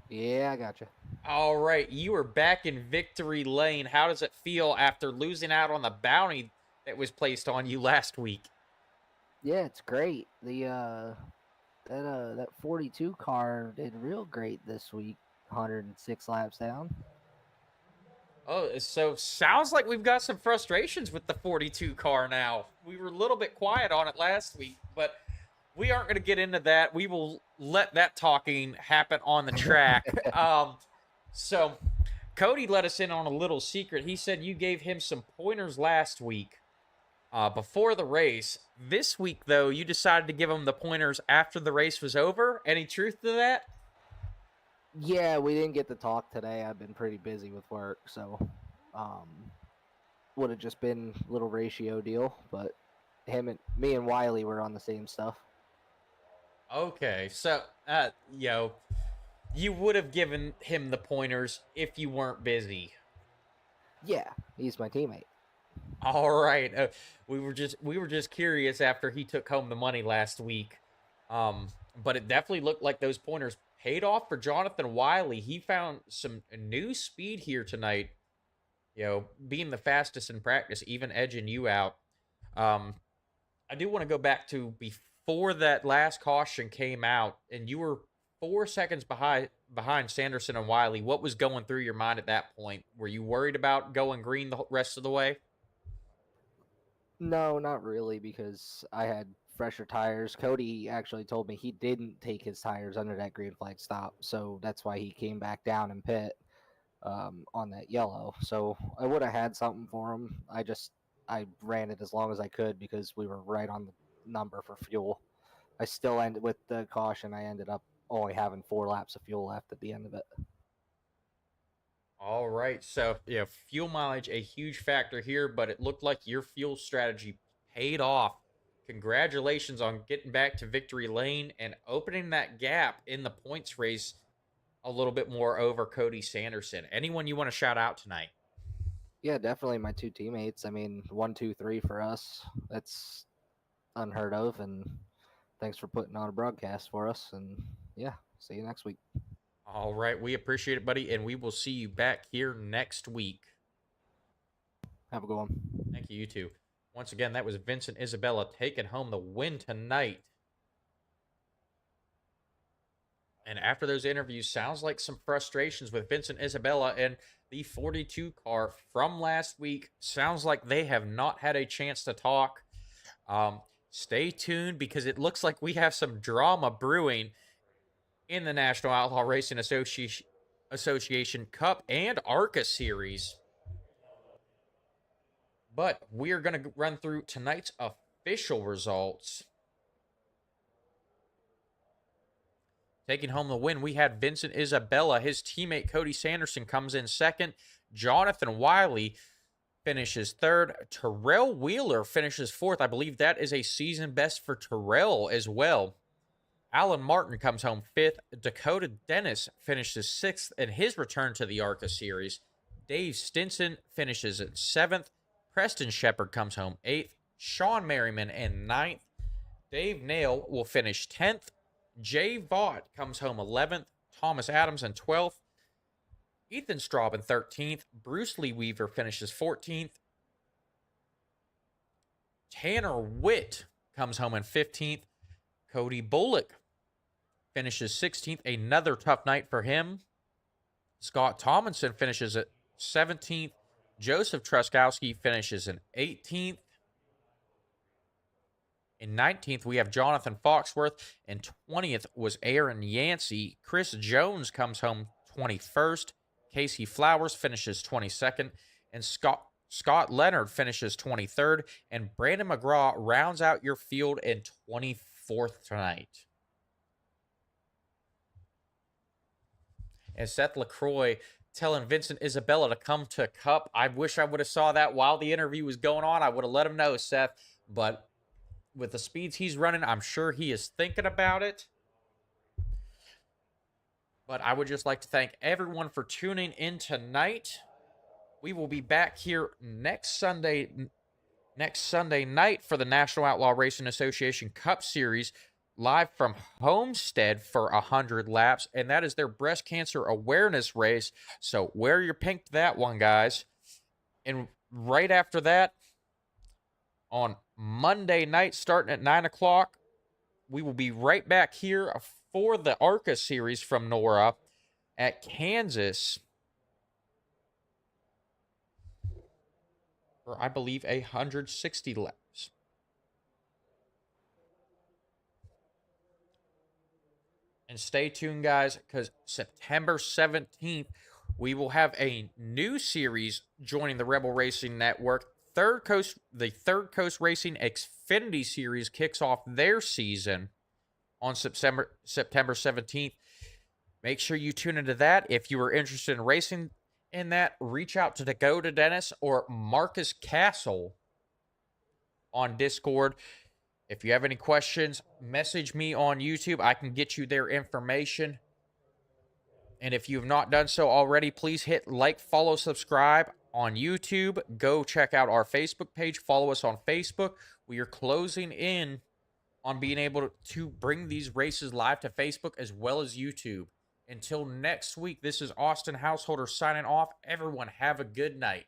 Yeah, I got you. All right. You are back in victory lane. How does it feel after losing out on the bounty that was placed on you last week? Yeah, it's great. The that 42 car did real great this week. 106 laps down. Oh, so sounds like we've got some frustrations with the 42 car now. We were a little bit quiet on it last week, but we aren't going to get into that. We will let that talking happen on the track. So Cody let us in on a little secret. He said you gave him some pointers last week before the race. This week, though, you decided to give him the pointers after the race was over. Any truth to that? Yeah, we didn't get to talk today. I've been pretty busy with work, so would have just been a little ratio deal. But me and Wiley were on the same stuff. Okay, so, you would have given him the pointers if you weren't busy. Yeah, he's my teammate. All right. We were just curious after he took home the money last week. But it definitely looked like those pointers paid off for Jonathan Wiley. He found some new speed here tonight. Being the fastest in practice, even edging you out. I do want to go back to before that last caution came out, and you were 4 seconds behind Sanderson and Wiley. What was going through your mind at that point? Were you worried about going green the rest of the way? No, not really, because I had fresher tires. Cody actually told me he didn't take his tires under that green flag stop, so that's why he came back down and pit on that yellow. So I would have had something for him. I ran it as long as I could because we were right on the number for fuel. I still ended with the caution. I ended up only having 4 laps of fuel left at the end of it. All right. So, fuel mileage, a huge factor here, but it looked like your fuel strategy paid off. Congratulations on getting back to victory lane and opening that gap in the points race a little bit more over Cody Sanderson. Anyone you want to shout out tonight? Yeah, definitely my 2 teammates. I mean, 1, 2, 3 for us. That's unheard of, and thanks for putting on a broadcast for us. And yeah, see you next week. All right. We appreciate it, buddy, and we will see you back here next week. Have a good one. Thank you, you too. Once again, that was Vincent Isabella taking home the win tonight. And after those interviews, sounds like some frustrations with Vincent Isabella and the 42 car from last week. Sounds like they have not had a chance to talk. Stay tuned because it looks like we have some drama brewing in the National Outlaw Racing Association Cup and ARCA series. But we are going to run through tonight's official results. Taking home the win, we had Vincent Isabella. His teammate Cody Sanderson comes in second. Jonathan Wiley finishes third. Terrell Wheeler finishes fourth. I believe that is a season best for Terrell as well. Alan Martin comes home fifth. Dakota Dennis finishes sixth in his return to the ARCA series. Dave Stinson finishes at seventh. Preston Shepard comes home eighth. Sean Merriman in ninth. Dave Nail will finish 10th. Jay Vaught comes home 11th. Thomas Adams in 12th. Ethan Straub in 13th. Bruce Lee Weaver finishes 14th. Tanner Witt comes home in 15th. Cody Bullock finishes 16th. Another tough night for him. Scott Tomlinson finishes at 17th. Joseph Truskowski finishes in 18th. In 19th, we have Jonathan Foxworth, and 20th was Aaron Yancey. Chris Jones comes home 21st. Casey Flowers finishes 22nd, and Scott Leonard finishes 23rd, and Brandon McGraw rounds out your field in 24th tonight. And Seth LaCroix telling Vincent Isabella to come to Cup. I wish I would have saw that while the interview was going on. I would have let him know, Seth, but with the speeds he's running, I'm sure he is thinking about it. But I would just like to thank everyone for tuning in tonight. We will be back here next Sunday night for the National Outlaw Racing Association Cup Series, live from Homestead for 100 laps, and that is their breast cancer awareness race. So wear your pink to that one, guys. And right after that, on Monday night, starting at 9 o'clock, we will be right back here for the ARCA series from NORA at Kansas. for, I believe, 160 laps. And stay tuned, guys, because September 17th, we will have a new series joining the Rebel Racing Network. The Third Coast Racing Xfinity Series kicks off their season on September 17th. Make sure you tune into that. If you are interested in racing in that, reach out to Dakota Dennis or Marcus Castle on Discord. If you have any questions, message me on YouTube. I can get you their information. And if you have not done so already, please hit like, follow, subscribe on YouTube. Go check out our Facebook page. Follow us on Facebook. We are closing in on being able to bring these races live to Facebook as well as YouTube. Until next week, this is Austin Householder signing off. Everyone have a good night.